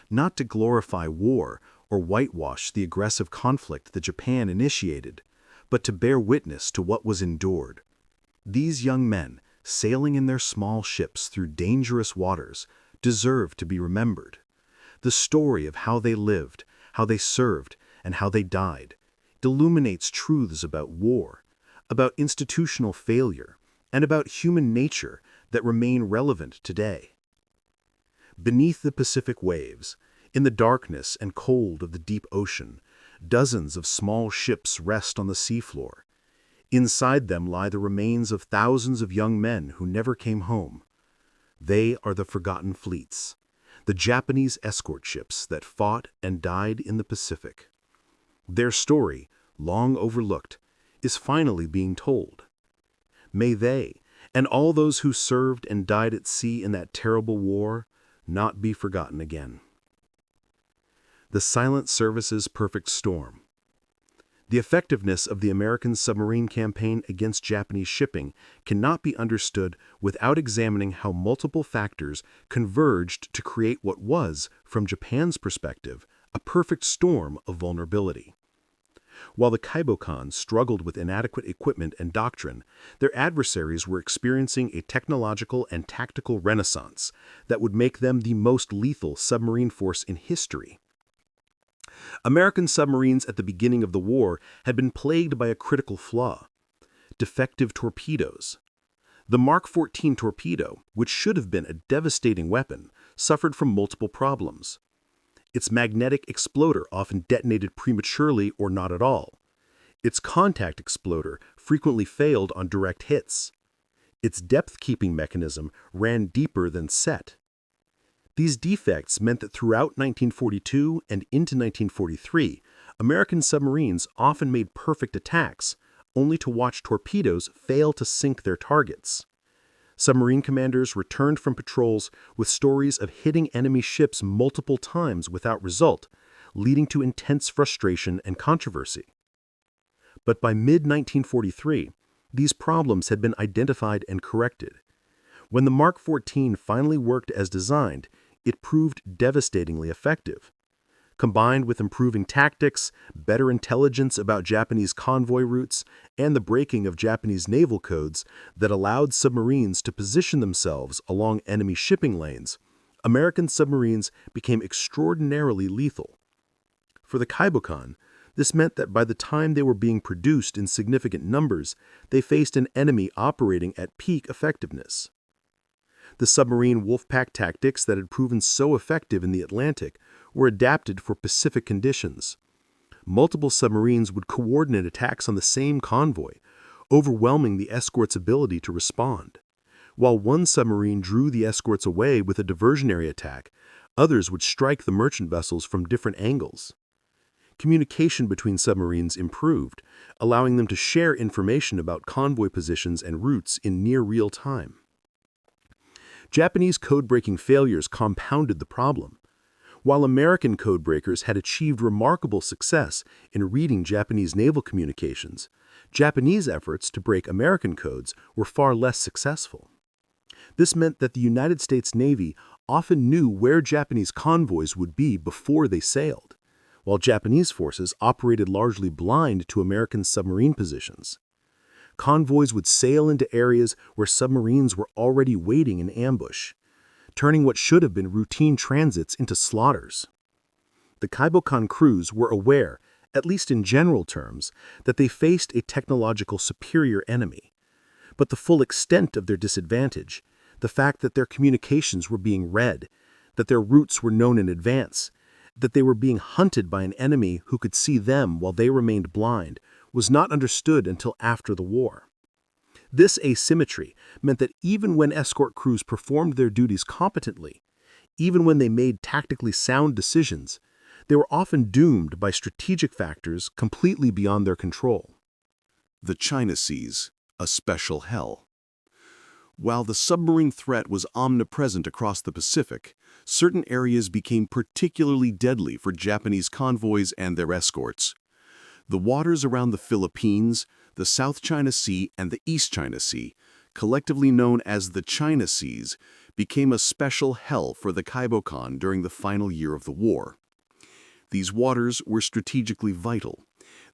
not to glorify war or whitewash the aggressive conflict that Japan initiated, but to bear witness to what was endured. These young men, sailing in their small ships through dangerous waters, deserve to be remembered. The story of how they lived, how they served, and how they died illuminates truths about war, about institutional failure, and about human nature that remain relevant today. Beneath the Pacific waves, in the darkness and cold of the deep ocean, dozens of small ships rest on the seafloor. Inside them lie the remains of thousands of young men who never came home. They are the forgotten fleets, the Japanese escort ships that fought and died in the Pacific. Their story, long overlooked, is finally being told. May they, and all those who served and died at sea in that terrible war, not be forgotten again. The Silent Service's perfect storm. The effectiveness of the American submarine campaign against Japanese shipping cannot be understood without examining how multiple factors converged to create what was, from Japan's perspective, a perfect storm of vulnerability. While the Kaibokan struggled with inadequate equipment and doctrine, their adversaries were experiencing a technological and tactical renaissance that would make them the most lethal submarine force in history. American submarines at the beginning of the war had been plagued by a critical flaw: defective torpedoes. The Mark 14 torpedo, which should have been a devastating weapon, suffered from multiple problems. Its magnetic exploder often detonated prematurely or not at all. Its contact exploder frequently failed on direct hits. Its depth-keeping mechanism ran deeper than set. These defects meant that throughout 1942 and into 1943, American submarines often made perfect attacks, only to watch torpedoes fail to sink their targets. Submarine commanders returned from patrols with stories of hitting enemy ships multiple times without result, leading to intense frustration and controversy. But by mid-1943, these problems had been identified and corrected. When the Mark 14 finally worked as designed, it proved devastatingly effective. Combined with improving tactics, better intelligence about Japanese convoy routes, and the breaking of Japanese naval codes that allowed submarines to position themselves along enemy shipping lanes, American submarines became extraordinarily lethal. For the Kaibokan, this meant that by the time they were being produced in significant numbers, they faced an enemy operating at peak effectiveness. The submarine wolfpack tactics that had proven so effective in the Atlantic were adapted for Pacific conditions. Multiple submarines would coordinate attacks on the same convoy, overwhelming the escort's ability to respond. While one submarine drew the escorts away with a diversionary attack, others would strike the merchant vessels from different angles. Communication between submarines improved, allowing them to share information about convoy positions and routes in near real time. Japanese code-breaking failures compounded the problem. While American codebreakers had achieved remarkable success in reading Japanese naval communications, Japanese efforts to break American codes were far less successful. This meant that the United States Navy often knew where Japanese convoys would be before they sailed, while Japanese forces operated largely blind to American submarine positions. Convoys would sail into areas where submarines were already waiting in ambush, turning what should have been routine transits into slaughters. The Kaibokan crews were aware, at least in general terms, that they faced a technological superior enemy. But the full extent of their disadvantage, the fact that their communications were being read, that their routes were known in advance, that they were being hunted by an enemy who could see them while they remained blind, was not understood until after the war. This asymmetry meant that even when escort crews performed their duties competently, even when they made tactically sound decisions, they were often doomed by strategic factors completely beyond their control. The China Seas, a special hell. While the submarine threat was omnipresent across the Pacific, certain areas became particularly deadly for Japanese convoys and their escorts. The waters around the Philippines, the South China Sea, and the East China Sea, collectively known as the China Seas, became a special hell for the Kaibokan during the final year of the war. These waters were strategically vital.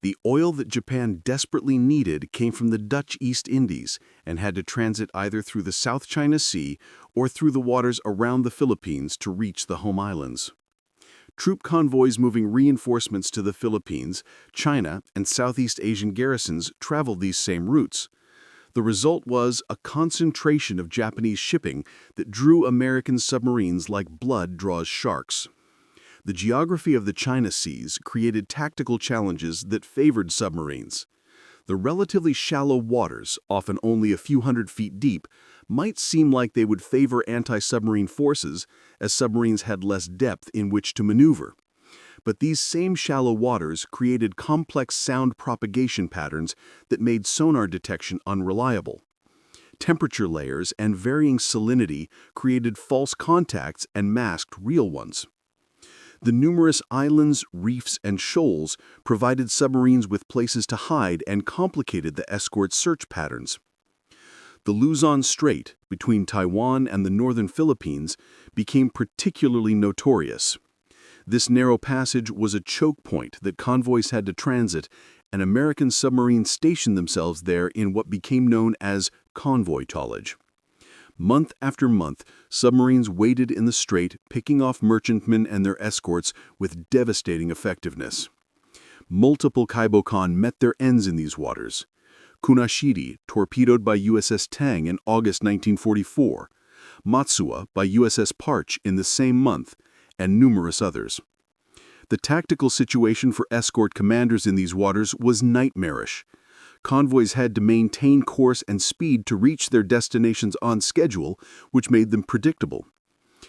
The oil that Japan desperately needed came from the Dutch East Indies and had to transit either through the South China Sea or through the waters around the Philippines to reach the home islands. Troop convoys moving reinforcements to the Philippines, China, and Southeast Asian garrisons traveled these same routes. The result was a concentration of Japanese shipping that drew American submarines like blood draws sharks. The geography of the China Seas created tactical challenges that favored submarines. The relatively shallow waters, often only a few hundred feet deep, might seem like they would favor anti-submarine forces, as submarines had less depth in which to maneuver. But these same shallow waters created complex sound propagation patterns that made sonar detection unreliable. Temperature layers and varying salinity created false contacts and masked real ones. The numerous islands, reefs, and shoals provided submarines with places to hide and complicated the escort search patterns. The Luzon Strait, between Taiwan and the northern Philippines, became particularly notorious. This narrow passage was a choke point that convoys had to transit, and American submarines stationed themselves there in what became known as convoy towage. Month after month, submarines waited in the strait, picking off merchantmen and their escorts with devastating effectiveness. Multiple Kaibokan met their ends in these waters. Kunashiri, torpedoed by USS Tang in August 1944, Matsuwa by USS Parch in the same month, and numerous others. The tactical situation for escort commanders in these waters was nightmarish. Convoys had to maintain course and speed to reach their destinations on schedule, which made them predictable.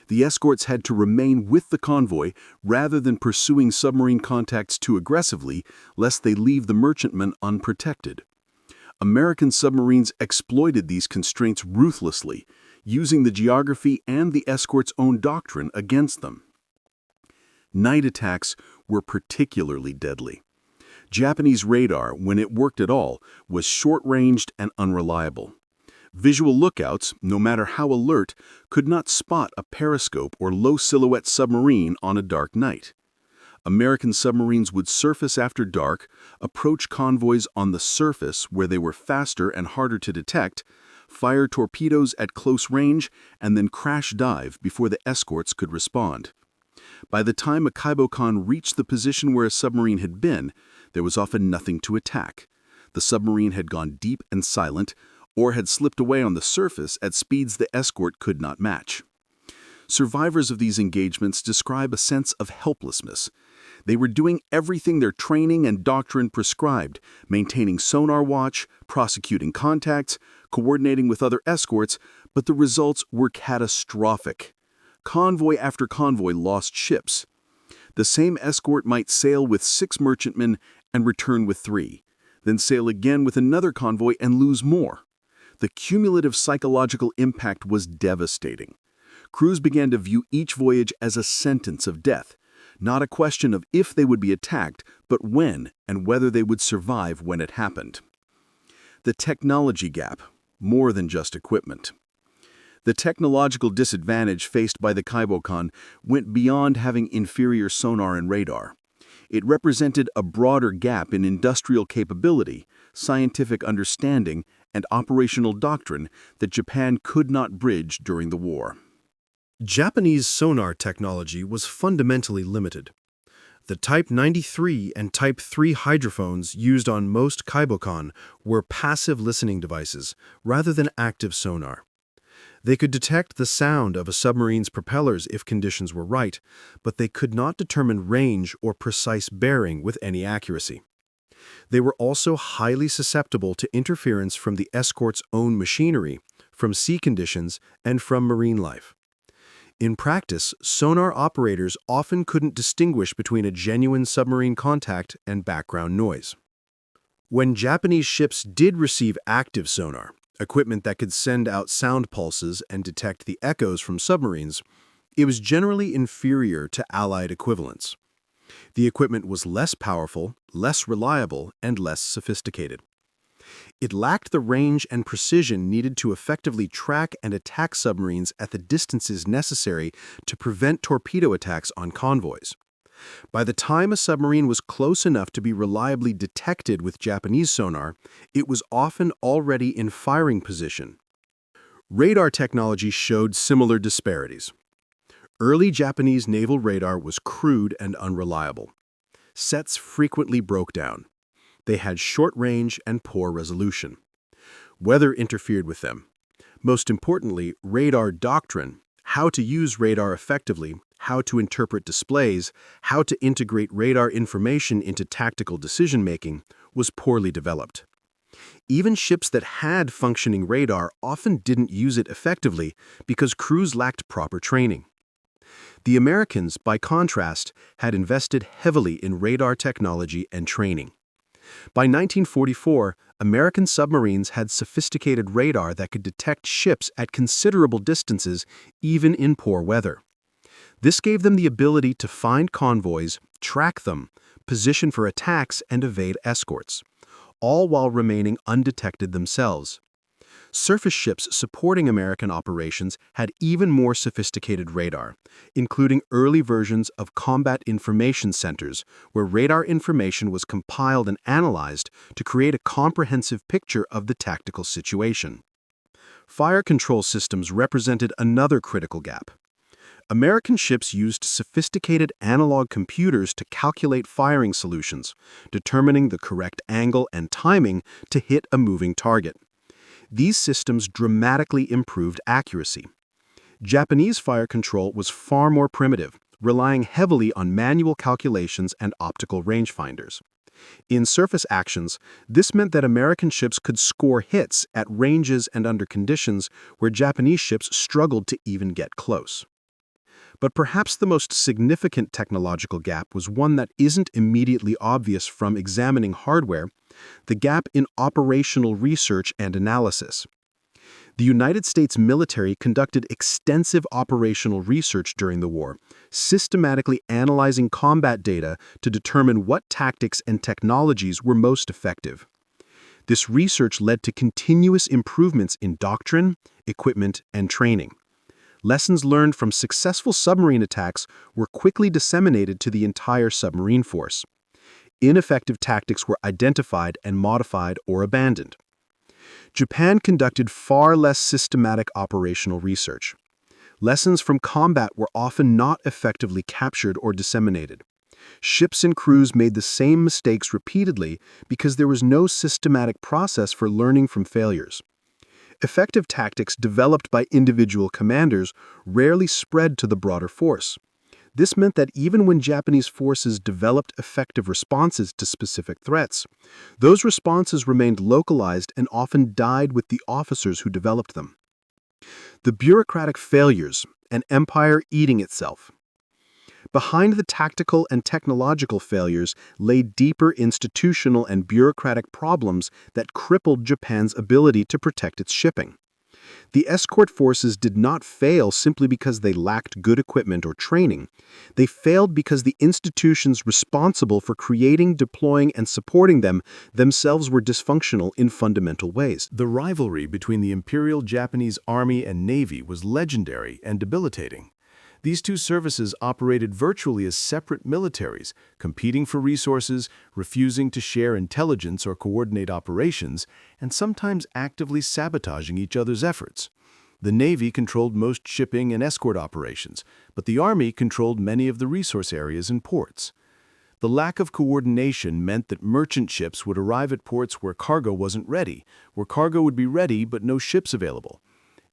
The escorts had to remain with the convoy rather than pursuing submarine contacts too aggressively, lest they leave the merchantmen unprotected. American submarines exploited these constraints ruthlessly, using the geography and the escort's own doctrine against them. Night attacks were particularly deadly. Japanese radar, when it worked at all, was short-ranged and unreliable. Visual lookouts, no matter how alert, could not spot a periscope or low-silhouette submarine on a dark night. American submarines would surface after dark, approach convoys on the surface where they were faster and harder to detect, fire torpedoes at close range, and then crash dive before the escorts could respond. By the time a Kaibokan reached the position where a submarine had been, there was often nothing to attack. The submarine had gone deep and silent, or had slipped away on the surface at speeds the escort could not match. Survivors of these engagements describe a sense of helplessness. They were doing everything their training and doctrine prescribed, maintaining sonar watch, prosecuting contacts, coordinating with other escorts, but the results were catastrophic. Convoy after convoy lost ships. The same escort might sail with 6 merchantmen and return with 3, then sail again with another convoy and lose more. The cumulative psychological impact was devastating. Crews began to view each voyage as a sentence of death, not a question of if they would be attacked, but when and whether they would survive when it happened. The technology gap, more than just equipment. The technological disadvantage faced by the Kaibokan went beyond having inferior sonar and radar. It represented a broader gap in industrial capability, scientific understanding, and operational doctrine that Japan could not bridge during the war. Japanese sonar technology was fundamentally limited. The Type 93 and Type 3 hydrophones used on most kaibokan were passive listening devices rather than active sonar. They could detect the sound of a submarine's propellers if conditions were right, but they could not determine range or precise bearing with any accuracy. They were also highly susceptible to interference from the Escort's own machinery, from sea conditions, and from marine life. In practice, sonar operators often couldn't distinguish between a genuine submarine contact and background noise. When Japanese ships did receive active sonar, equipment that could send out sound pulses and detect the echoes from submarines, it was generally inferior to Allied equivalents. The equipment was less powerful, less reliable, and less sophisticated. It lacked the range and precision needed to effectively track and attack submarines at the distances necessary to prevent torpedo attacks on convoys. By the time a submarine was close enough to be reliably detected with Japanese sonar, it was often already in firing position. Radar technology showed similar disparities. Early Japanese naval radar was crude and unreliable. Sets frequently broke down. They had short range and poor resolution. Weather interfered with them. Most importantly, radar doctrine, how to use radar effectively, how to interpret displays, how to integrate radar information into tactical decision-making, was poorly developed. Even ships that had functioning radar often didn't use it effectively because crews lacked proper training. The Americans, by contrast, had invested heavily in radar technology and training. By 1944, American submarines had sophisticated radar that could detect ships at considerable distances, even in poor weather. This gave them the ability to find convoys, track them, position for attacks, and evade escorts, all while remaining undetected themselves. Surface ships supporting American operations had even more sophisticated radar, including early versions of combat information centers, where radar information was compiled and analyzed to create a comprehensive picture of the tactical situation. Fire control systems represented another critical gap. American ships used sophisticated analog computers to calculate firing solutions, determining the correct angle and timing to hit a moving target. These systems dramatically improved accuracy. Japanese fire control was far more primitive, relying heavily on manual calculations and optical rangefinders. In surface actions, this meant that American ships could score hits at ranges and under conditions where Japanese ships struggled to even get close. But perhaps the most significant technological gap was one that isn't immediately obvious from examining hardware: the gap in operational research and analysis. The United States military conducted extensive operational research during the war, systematically analyzing combat data to determine what tactics and technologies were most effective. This research led to continuous improvements in doctrine, equipment, and training. Lessons learned from successful submarine attacks were quickly disseminated to the entire submarine force. Ineffective tactics were identified and modified or abandoned. Japan conducted far less systematic operational research. Lessons from combat were often not effectively captured or disseminated. Ships and crews made the same mistakes repeatedly because there was no systematic process for learning from failures. Effective tactics developed by individual commanders rarely spread to the broader force. This meant that even when Japanese forces developed effective responses to specific threats, those responses remained localized and often died with the officers who developed them. The bureaucratic failures, an empire eating itself. Behind the tactical and technological failures lay deeper institutional and bureaucratic problems that crippled Japan's ability to protect its shipping. The escort forces did not fail simply because they lacked good equipment or training. They failed because the institutions responsible for creating, deploying, and supporting them themselves were dysfunctional in fundamental ways. The rivalry between the Imperial Japanese Army and Navy was legendary and debilitating. These two services operated virtually as separate militaries, competing for resources, refusing to share intelligence or coordinate operations, and sometimes actively sabotaging each other's efforts. The Navy controlled most shipping and escort operations, but the Army controlled many of the resource areas and ports. The lack of coordination meant that merchant ships would arrive at ports where cargo wasn't ready, where cargo would be ready but no ships available.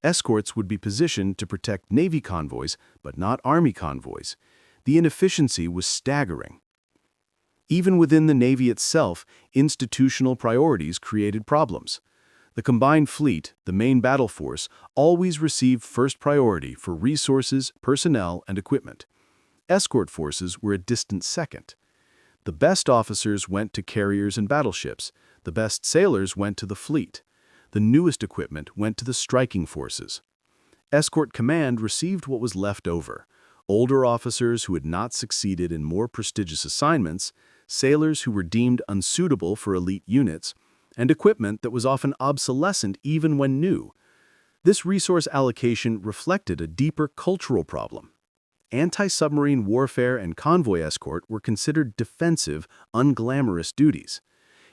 Escorts would be positioned to protect Navy convoys, but not Army convoys. The inefficiency was staggering. Even within the Navy itself, institutional priorities created problems. The combined fleet, the main battle force, always received first priority for resources, personnel, and equipment. Escort forces were a distant second. The best officers went to carriers and battleships. The best sailors went to the fleet. The newest equipment went to the striking forces. Escort command received what was left over: older officers who had not succeeded in more prestigious assignments, sailors who were deemed unsuitable for elite units, and equipment that was often obsolescent even when new. This resource allocation reflected a deeper cultural problem. Anti-submarine warfare and convoy escort were considered defensive, unglamorous duties.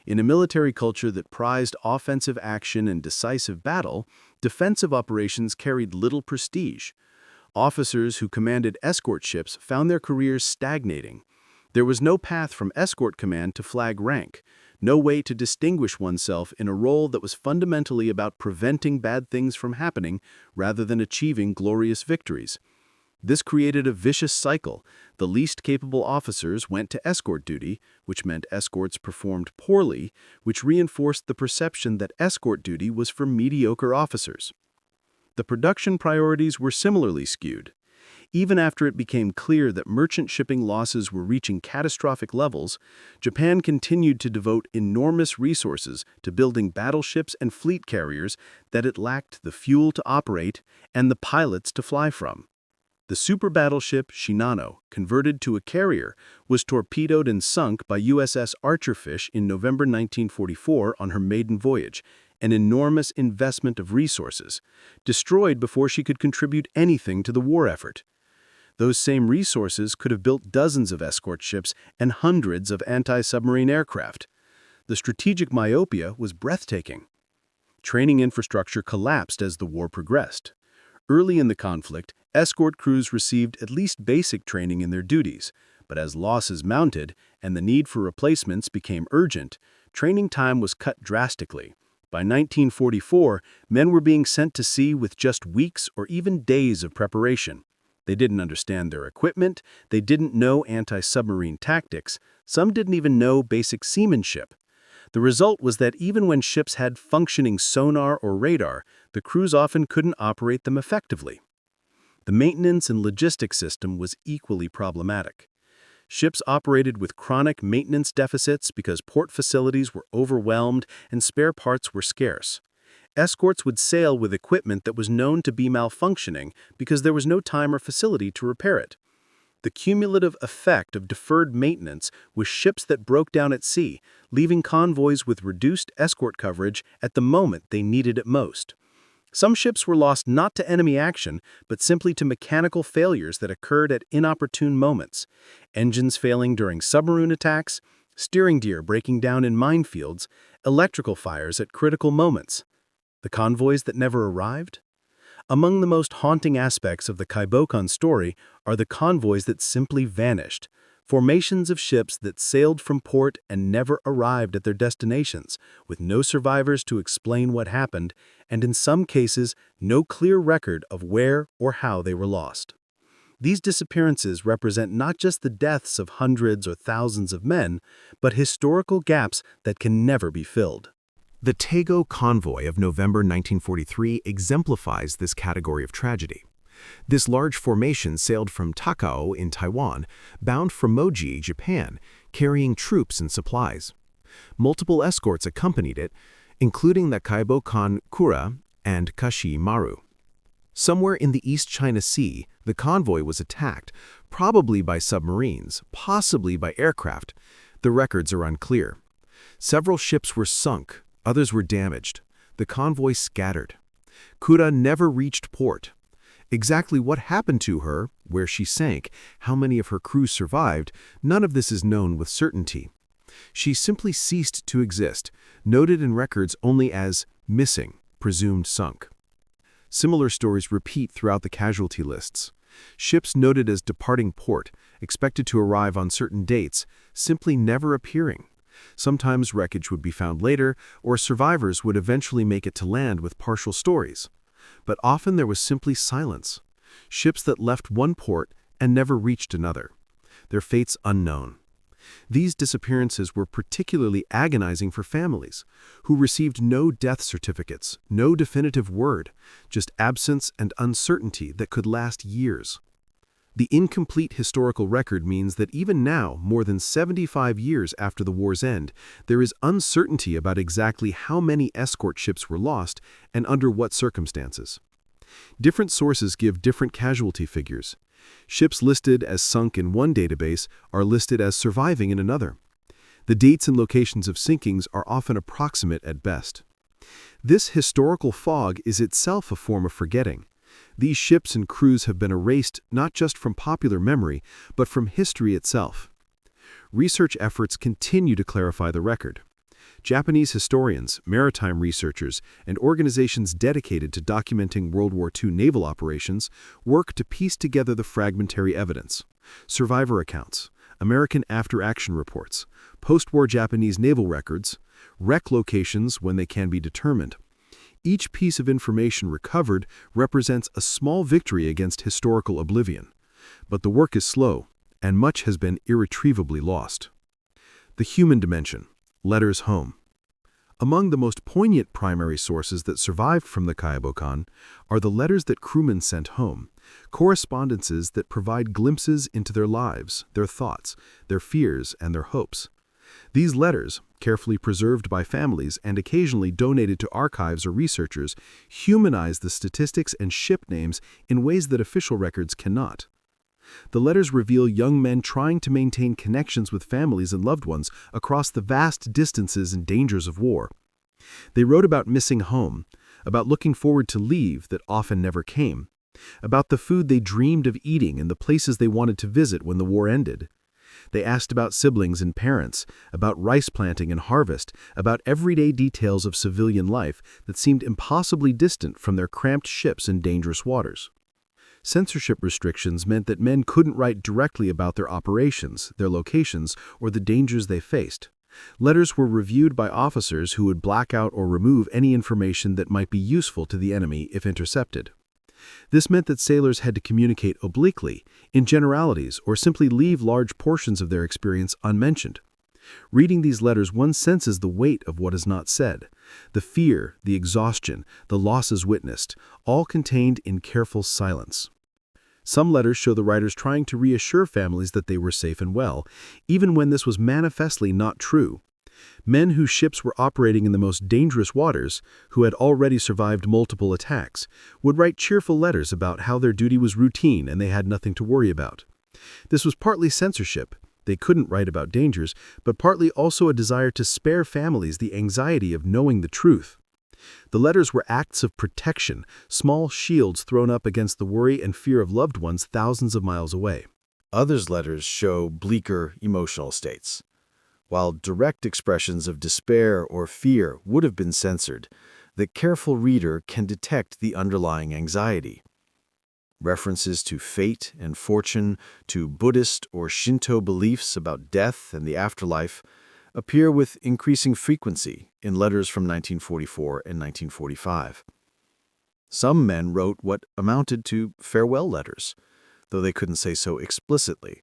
In a military culture that prized offensive action and decisive battle, defensive operations carried little prestige. Officers who commanded escort ships found their careers stagnating. There was no path from escort command to flag rank, no way to distinguish oneself in a role that was fundamentally about preventing bad things from happening rather than achieving glorious victories. This created a vicious cycle. The least capable officers went to escort duty, which meant escorts performed poorly, which reinforced the perception that escort duty was for mediocre officers. The production priorities were similarly skewed. Even after it became clear that merchant shipping losses were reaching catastrophic levels, Japan continued to devote enormous resources to building battleships and fleet carriers that it lacked the fuel to operate and the pilots to fly from. The super battleship Shinano, converted to a carrier, was torpedoed and sunk by USS Archerfish in November 1944 on her maiden voyage, an enormous investment of resources, destroyed before she could contribute anything to the war effort. Those same resources could have built dozens of escort ships and hundreds of anti-submarine aircraft. The strategic myopia was breathtaking. Training infrastructure collapsed as the war progressed. Early in the conflict, escort crews received at least basic training in their duties, but as losses mounted and the need for replacements became urgent, training time was cut drastically. By 1944, men were being sent to sea with just weeks or even days of preparation. They didn't understand their equipment, they didn't know anti-submarine tactics, some didn't even know basic seamanship. The result was that even when ships had functioning sonar or radar, the crews often couldn't operate them effectively. The maintenance and logistics system was equally problematic. Ships operated with chronic maintenance deficits because port facilities were overwhelmed and spare parts were scarce. Escorts would sail with equipment that was known to be malfunctioning because there was no time or facility to repair it. The cumulative effect of deferred maintenance was ships that broke down at sea, leaving convoys with reduced escort coverage at the moment they needed it most. Some ships were lost not to enemy action, but simply to mechanical failures that occurred at inopportune moments. Engines failing during submarine attacks, steering gear breaking down in minefields, electrical fires at critical moments. The convoys that never arrived? Among the most haunting aspects of the Kaibokan story are the convoys that simply vanished, formations of ships that sailed from port and never arrived at their destinations, with no survivors to explain what happened, and in some cases, no clear record of where or how they were lost. These disappearances represent not just the deaths of hundreds or thousands of men, but historical gaps that can never be filled. The Taego convoy of November 1943 exemplifies this category of tragedy. This large formation sailed from Takao in Taiwan, bound for Moji, Japan, carrying troops and supplies. Multiple escorts accompanied it, including the Kaibokan Kura and Kashi Maru. Somewhere in the East China Sea, the convoy was attacked, probably by submarines, possibly by aircraft. The records are unclear. Several ships were sunk, others were damaged. The convoy scattered. Kura never reached port. Exactly what happened to her, where she sank, how many of her crew survived, none of this is known with certainty. She simply ceased to exist, noted in records only as missing, presumed sunk. Similar stories repeat throughout the casualty lists. Ships noted as departing port, expected to arrive on certain dates, simply never appearing. Sometimes wreckage would be found later, or survivors would eventually make it to land with partial stories. But often there was simply silence. Ships that left one port and never reached another. Their fates unknown. These disappearances were particularly agonizing for families, who received no death certificates, no definitive word, just absence and uncertainty that could last years. The incomplete historical record means that even now, more than 75 years after the war's end, there is uncertainty about exactly how many escort ships were lost and under what circumstances. Different sources give different casualty figures. Ships listed as sunk in one database are listed as surviving in another. The dates and locations of sinkings are often approximate at best. This historical fog is itself a form of forgetting. These ships and crews have been erased not just from popular memory, but from history itself. Research efforts continue to clarify the record. Japanese historians, maritime researchers, and organizations dedicated to documenting World War II naval operations work to piece together the fragmentary evidence. Survivor accounts, American after-action reports, post-war Japanese naval records, wreck locations when they can be determined. Each piece of information recovered represents a small victory against historical oblivion. But the work is slow, and much has been irretrievably lost. The human dimension. Letters home. Among the most poignant primary sources that survived from the Kaibokan are the letters that crewmen sent home, correspondences that provide glimpses into their lives, their thoughts, their fears, and their hopes. These letters, carefully preserved by families and occasionally donated to archives or researchers, humanize the statistics and ship names in ways that official records cannot. The letters reveal young men trying to maintain connections with families and loved ones across the vast distances and dangers of war. They wrote about missing home, about looking forward to leave that often never came, about the food they dreamed of eating and the places they wanted to visit when the war ended. They asked about siblings and parents, about rice planting and harvest, about everyday details of civilian life that seemed impossibly distant from their cramped ships in dangerous waters. Censorship restrictions meant that men couldn't write directly about their operations, their locations, or the dangers they faced. Letters were reviewed by officers who would black out or remove any information that might be useful to the enemy if intercepted. This meant that sailors had to communicate obliquely, in generalities, or simply leave large portions of their experience unmentioned. Reading these letters, one senses the weight of what is not said, the fear, the exhaustion, the losses witnessed, all contained in careful silence. Some letters show the writers trying to reassure families that they were safe and well, even when this was manifestly not true. Men whose ships were operating in the most dangerous waters, who had already survived multiple attacks, would write cheerful letters about how their duty was routine and they had nothing to worry about. This was partly censorship. They couldn't write about dangers, but partly also a desire to spare families the anxiety of knowing the truth. The letters were acts of protection, small shields thrown up against the worry and fear of loved ones thousands of miles away. Others' letters show bleaker emotional states. While direct expressions of despair or fear would have been censored, the careful reader can detect the underlying anxiety. References to fate and fortune, to Buddhist or Shinto beliefs about death and the afterlife, appear with increasing frequency in letters from 1944 and 1945. Some men wrote what amounted to farewell letters, though they couldn't say so explicitly.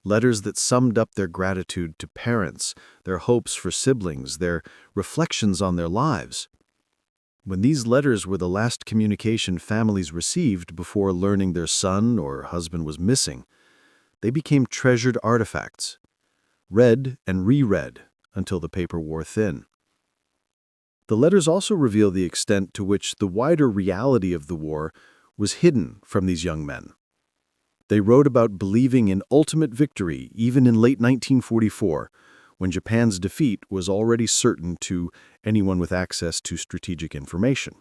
Letters that summed up their gratitude to parents, their hopes for siblings, their reflections on their lives. When these letters were the last communication families received before learning their son or husband was missing, they became treasured artifacts, read and reread until the paper wore thin. The letters also reveal the extent to which the wider reality of the war was hidden from these young men. They wrote about believing in ultimate victory even in late 1944, when Japan's defeat was already certain to anyone with access to strategic information.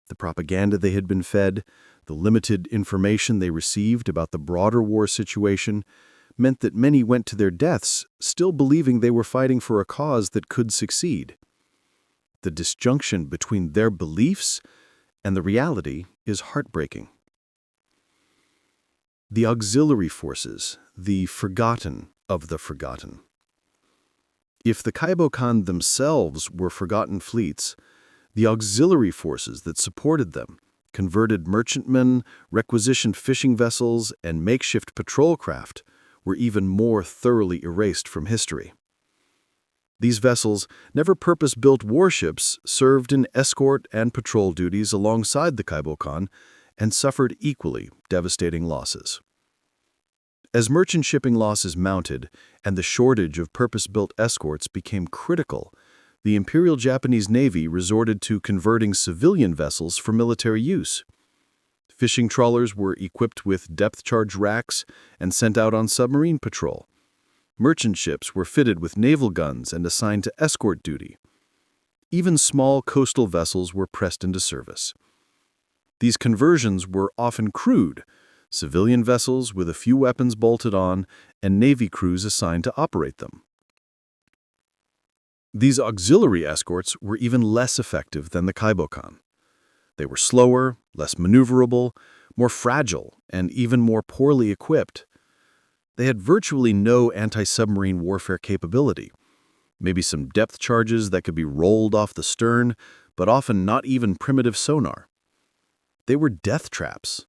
The propaganda they had been fed, the limited information they received about the broader war situation, meant that many went to their deaths still believing they were fighting for a cause that could succeed. The disjunction between their beliefs and the reality is heartbreaking. The auxiliary forces, the forgotten of the forgotten. If the Kaibokan themselves were forgotten fleets, the auxiliary forces that supported them, converted merchantmen, requisitioned fishing vessels, and makeshift patrol craft, were even more thoroughly erased from history. These vessels, never purpose-built warships, served in escort and patrol duties alongside the Kaibokan and suffered equally devastating losses. As merchant shipping losses mounted and the shortage of purpose-built escorts became critical, the Imperial Japanese Navy resorted to converting civilian vessels for military use. Fishing trawlers were equipped with depth-charge racks and sent out on submarine patrol. Merchant ships were fitted with naval guns and assigned to escort duty. Even small coastal vessels were pressed into service. These conversions were often crude, civilian vessels with a few weapons bolted on and Navy crews assigned to operate them. These auxiliary escorts were even less effective than the Kaibokan. They were slower, less maneuverable, more fragile, and even more poorly equipped. They had virtually no anti-submarine warfare capability, maybe some depth charges that could be rolled off the stern, but often not even primitive sonar. They were death traps,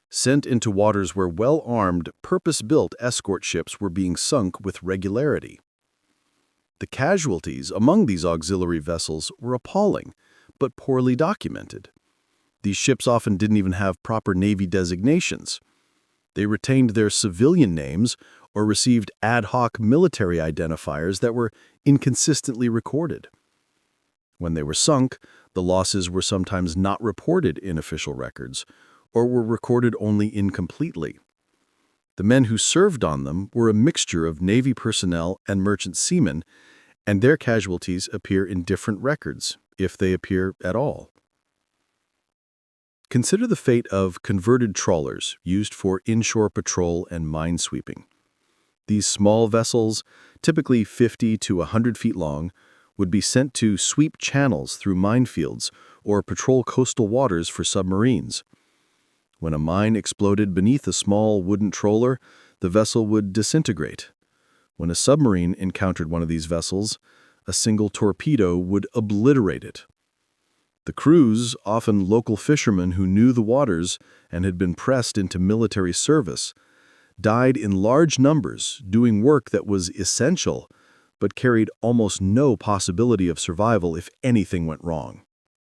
sent into waters where well-armed, purpose-built escort ships were being sunk with regularity. The casualties among these auxiliary vessels were appalling, but poorly documented. These ships often didn't even have proper Navy designations. They retained their civilian names or received ad hoc military identifiers that were inconsistently recorded. When they were sunk, the losses were sometimes not reported in official records, or were recorded only incompletely. The men who served on them were a mixture of Navy personnel and merchant seamen, and their casualties appear in different records, if they appear at all. Consider the fate of converted trawlers used for inshore patrol and minesweeping. These small vessels, typically 50 to 100 feet long, would be sent to sweep channels through minefields or patrol coastal waters for submarines. When a mine exploded beneath a small wooden trawler, the vessel would disintegrate. When a submarine encountered one of these vessels, a single torpedo would obliterate it. The crews, often local fishermen who knew the waters and had been pressed into military service, died in large numbers doing work that was essential but carried almost no possibility of survival if anything went wrong.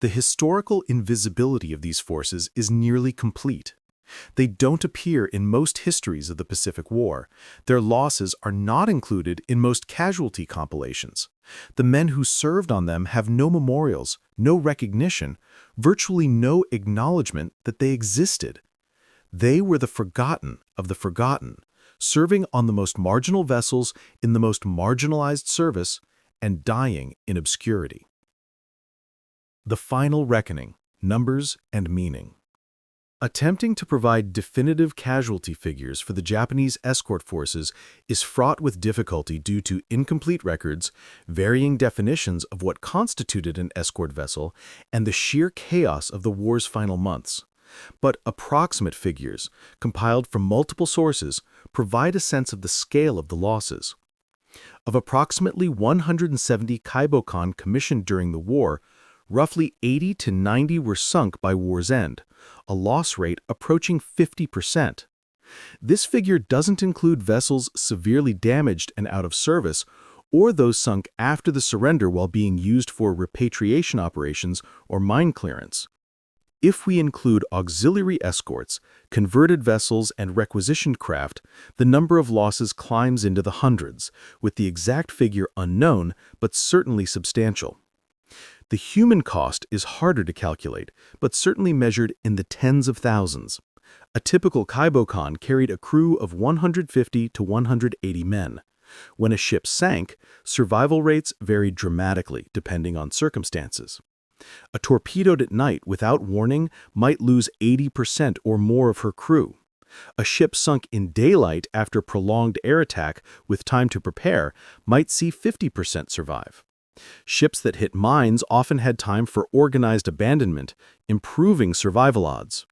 The historical invisibility of these forces is nearly complete. They don't appear in most histories of the Pacific War. Their losses are not included in most casualty compilations. The men who served on them have no memorials, no recognition, virtually no acknowledgement that they existed. They were the forgotten of the forgotten, serving on the most marginal vessels in the most marginalized service and dying in obscurity. The final reckoning, numbers and meaning. Attempting to provide definitive casualty figures for the Japanese escort forces is fraught with difficulty due to incomplete records, varying definitions of what constituted an escort vessel, and the sheer chaos of the war's final months. But approximate figures, compiled from multiple sources, provide a sense of the scale of the losses. Of approximately 170 Kaibokan commissioned during the war, roughly 80 to 90 were sunk by war's end, a loss rate approaching 50%. This figure doesn't include vessels severely damaged and out of service, or those sunk after the surrender while being used for repatriation operations or mine clearance. If we include auxiliary escorts, converted vessels, and requisitioned craft, the number of losses climbs into the hundreds, with the exact figure unknown but certainly substantial. The human cost is harder to calculate, but certainly measured in the tens of thousands. A typical Kaibokan carried a crew of 150 to 180 men. When a ship sank, survival rates varied dramatically depending on circumstances. A torpedoed at night without warning might lose 80% or more of her crew. A ship sunk in daylight after prolonged air attack with time to prepare might see 50% survive. Ships that hit mines often had time for organized abandonment, improving survival odds.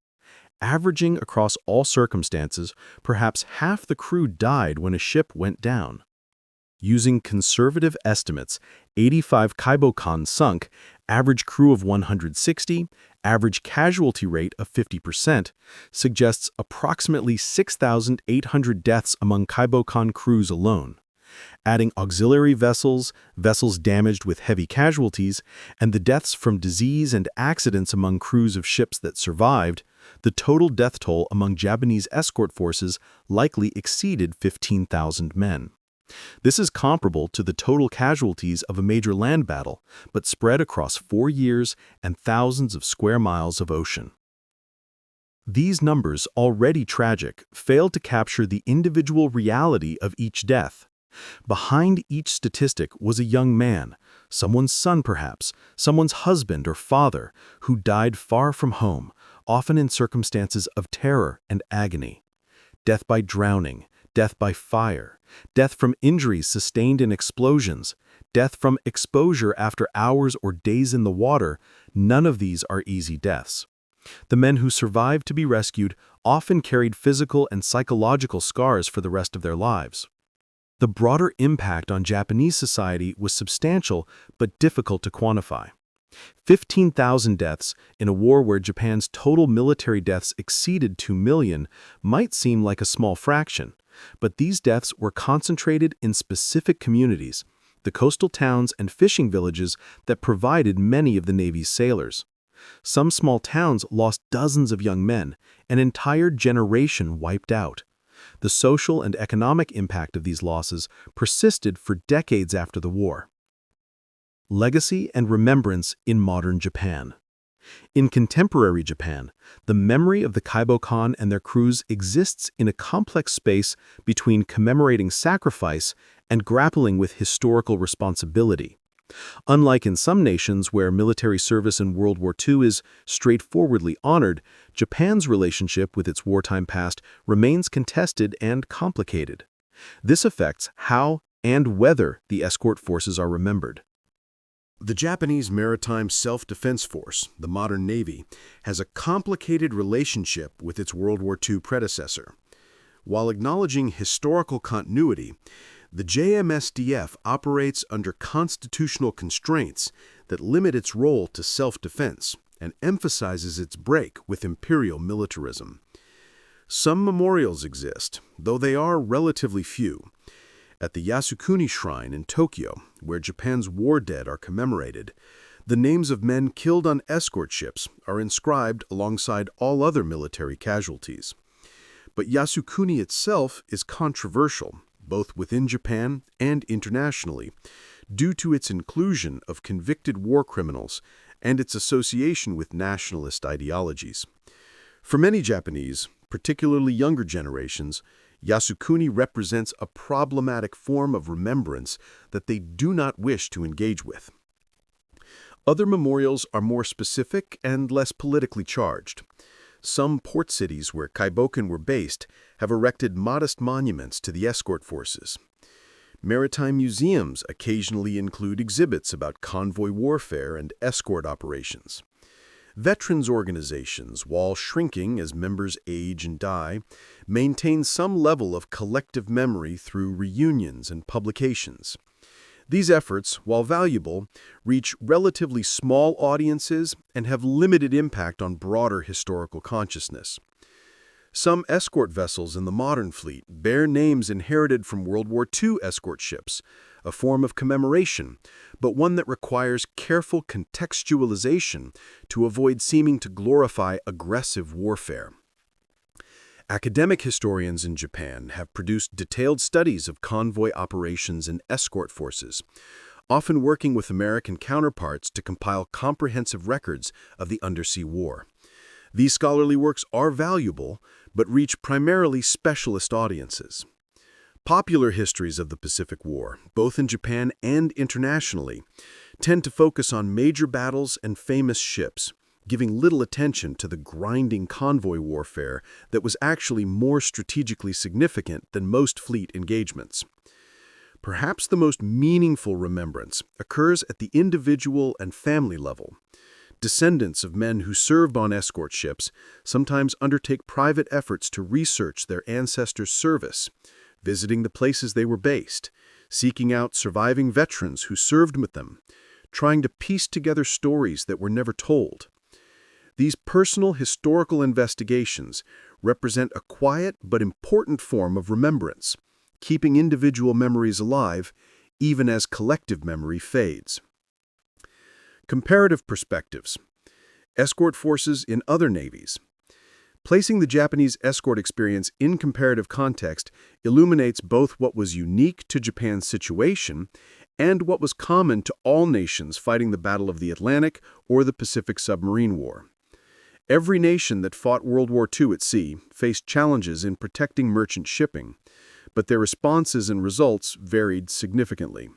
Averaging across all circumstances, perhaps half the crew died when a ship went down. Using conservative estimates, 85 Kaibokan sunk, average crew of 160, average casualty rate of 50%, suggests approximately 6,800 deaths among Kaibokan crews alone. Adding auxiliary vessels, vessels damaged with heavy casualties, and the deaths from disease and accidents among crews of ships that survived, the total death toll among Japanese escort forces likely exceeded 15,000 men. This is comparable to the total casualties of a major land battle, but spread across 4 years and thousands of square miles of ocean. These numbers, already tragic, fail to capture the individual reality of each death. Behind each statistic was a young man, someone's son perhaps, someone's husband or father, who died far from home, often in circumstances of terror and agony. Death by drowning, death by fire, death from injuries sustained in explosions, death from exposure after hours or days in the water, none of these are easy deaths. The men who survived to be rescued often carried physical and psychological scars for the rest of their lives. The broader impact on Japanese society was substantial but difficult to quantify. 15,000 deaths in a war where Japan's total military deaths exceeded 2 million might seem like a small fraction, but these deaths were concentrated in specific communities, the coastal towns and fishing villages that provided many of the Navy's sailors. Some small towns lost dozens of young men, an entire generation wiped out. The social and economic impact of these losses persisted for decades after the war. Legacy and remembrance in modern Japan. In contemporary Japan, the memory of the Kaibokan and their crews exists in a complex space between commemorating sacrifice and grappling with historical responsibility. Unlike in some nations where military service in World War II is straightforwardly honored, Japan's relationship with its wartime past remains contested and complicated. This affects how and whether the escort forces are remembered. The Japanese Maritime Self-Defense Force, the modern Navy, has a complicated relationship with its World War II predecessor. While acknowledging historical continuity, the JMSDF operates under constitutional constraints that limit its role to self-defense and emphasizes its break with imperial militarism. Some memorials exist, though they are relatively few. At the Yasukuni Shrine in Tokyo, where Japan's war dead are commemorated, the names of men killed on escort ships are inscribed alongside all other military casualties. But Yasukuni itself is controversial, both within Japan and internationally, due to its inclusion of convicted war criminals and its association with nationalist ideologies. For many Japanese, particularly younger generations, Yasukuni represents a problematic form of remembrance that they do not wish to engage with. Other memorials are more specific and less politically charged. Some port cities where Kaibokan were based have erected modest monuments to the escort forces. Maritime museums occasionally include exhibits about convoy warfare and escort operations. Veterans organizations, while shrinking as members age and die, maintain some level of collective memory through reunions and publications. These efforts, while valuable, reach relatively small audiences and have limited impact on broader historical consciousness. Some escort vessels in the modern fleet bear names inherited from World War II escort ships, a form of commemoration, but one that requires careful contextualization to avoid seeming to glorify aggressive warfare. Academic historians in Japan have produced detailed studies of convoy operations and escort forces, often working with American counterparts to compile comprehensive records of the undersea war. These scholarly works are valuable, but reach primarily specialist audiences. Popular histories of the Pacific War, both in Japan and internationally, tend to focus on major battles and famous ships, giving little attention to the grinding convoy warfare that was actually more strategically significant than most fleet engagements. Perhaps the most meaningful remembrance occurs at the individual and family level. Descendants of men who served on escort ships sometimes undertake private efforts to research their ancestors' service, visiting the places they were based, seeking out surviving veterans who served with them, trying to piece together stories that were never told. These personal historical investigations represent a quiet but important form of remembrance, keeping individual memories alive even as collective memory fades. Comparative perspectives. Escort forces in other navies. Placing the Japanese escort experience in comparative context illuminates both what was unique to Japan's situation and what was common to all nations fighting the Battle of the Atlantic or the Pacific Submarine War. Every nation that fought World War II at sea faced challenges in protecting merchant shipping, but their responses and results varied significantly.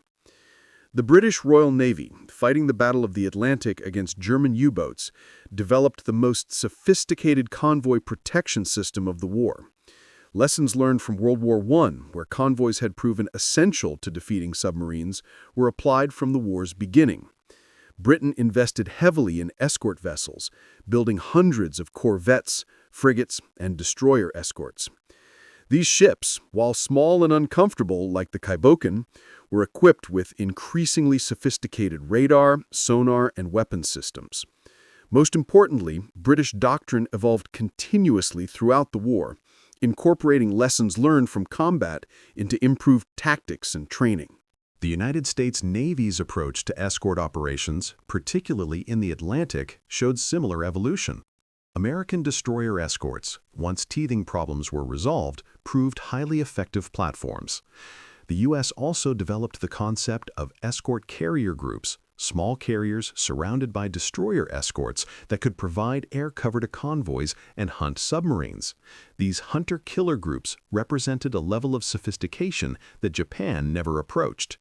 The British Royal Navy, fighting the Battle of the Atlantic against German U-boats, developed the most sophisticated convoy protection system of the war. Lessons learned from World War I, where convoys had proven essential to defeating submarines, were applied from the war's beginning. Britain invested heavily in escort vessels, building hundreds of corvettes, frigates, and destroyer escorts. These ships, while small and uncomfortable like the Kaiboken, were equipped with increasingly sophisticated radar, sonar, and weapons systems. Most importantly, British doctrine evolved continuously throughout the war, incorporating lessons learned from combat into improved tactics and training. The United States Navy's approach to escort operations, particularly in the Atlantic, showed similar evolution. American destroyer escorts, once teething problems were resolved, proved highly effective platforms. The U.S. also developed the concept of escort carrier groups, small carriers surrounded by destroyer escorts that could provide air cover to convoys and hunt submarines. These hunter-killer groups represented a level of sophistication that Japan never approached.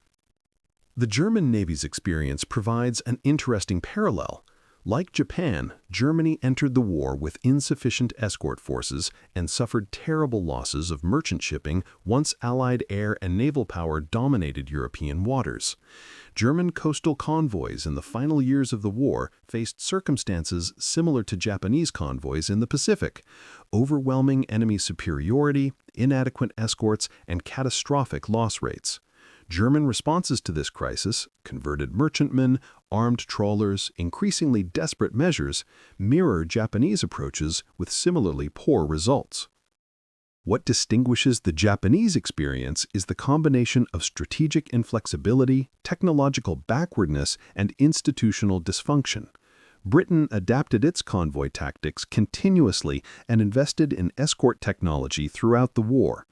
The German Navy's experience provides an interesting parallel. Like Japan, Germany entered the war with insufficient escort forces and suffered terrible losses of merchant shipping once Allied air and naval power dominated European waters. German coastal convoys in the final years of the war faced circumstances similar to Japanese convoys in the Pacific: overwhelming enemy superiority, inadequate escorts, and catastrophic loss rates. German responses to this crisis, converted merchantmen, armed trawlers, increasingly desperate measures, mirror Japanese approaches with similarly poor results. What distinguishes the Japanese experience is the combination of strategic inflexibility, technological backwardness, and institutional dysfunction. Britain adapted its convoy tactics continuously and invested in escort technology throughout the war.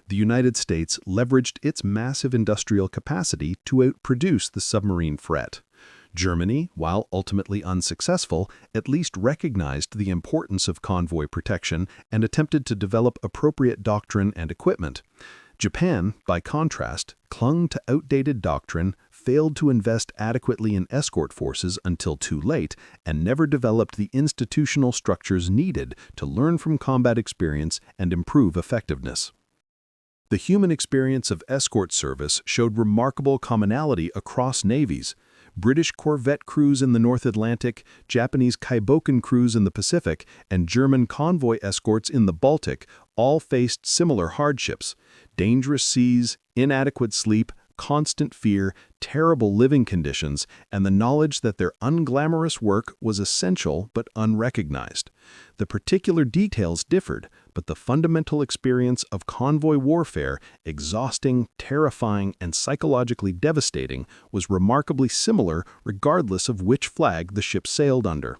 The United States leveraged its massive industrial capacity to outproduce the submarine threat. Germany, while ultimately unsuccessful, at least recognized the importance of convoy protection and attempted to develop appropriate doctrine and equipment. Japan, by contrast, clung to outdated doctrine, failed to invest adequately in escort forces until too late, and never developed the institutional structures needed to learn from combat experience and improve effectiveness. The human experience of escort service showed remarkable commonality across navies. British corvette crews in the North Atlantic, Japanese Kaiboken crews in the Pacific, and German convoy escorts in the Baltic all faced similar hardships: dangerous seas, inadequate sleep, constant fear, terrible living conditions, and the knowledge that their unglamorous work was essential but unrecognized. The particular details differed, but the fundamental experience of convoy warfare, exhausting, terrifying, and psychologically devastating, was remarkably similar regardless of which flag the ship sailed under.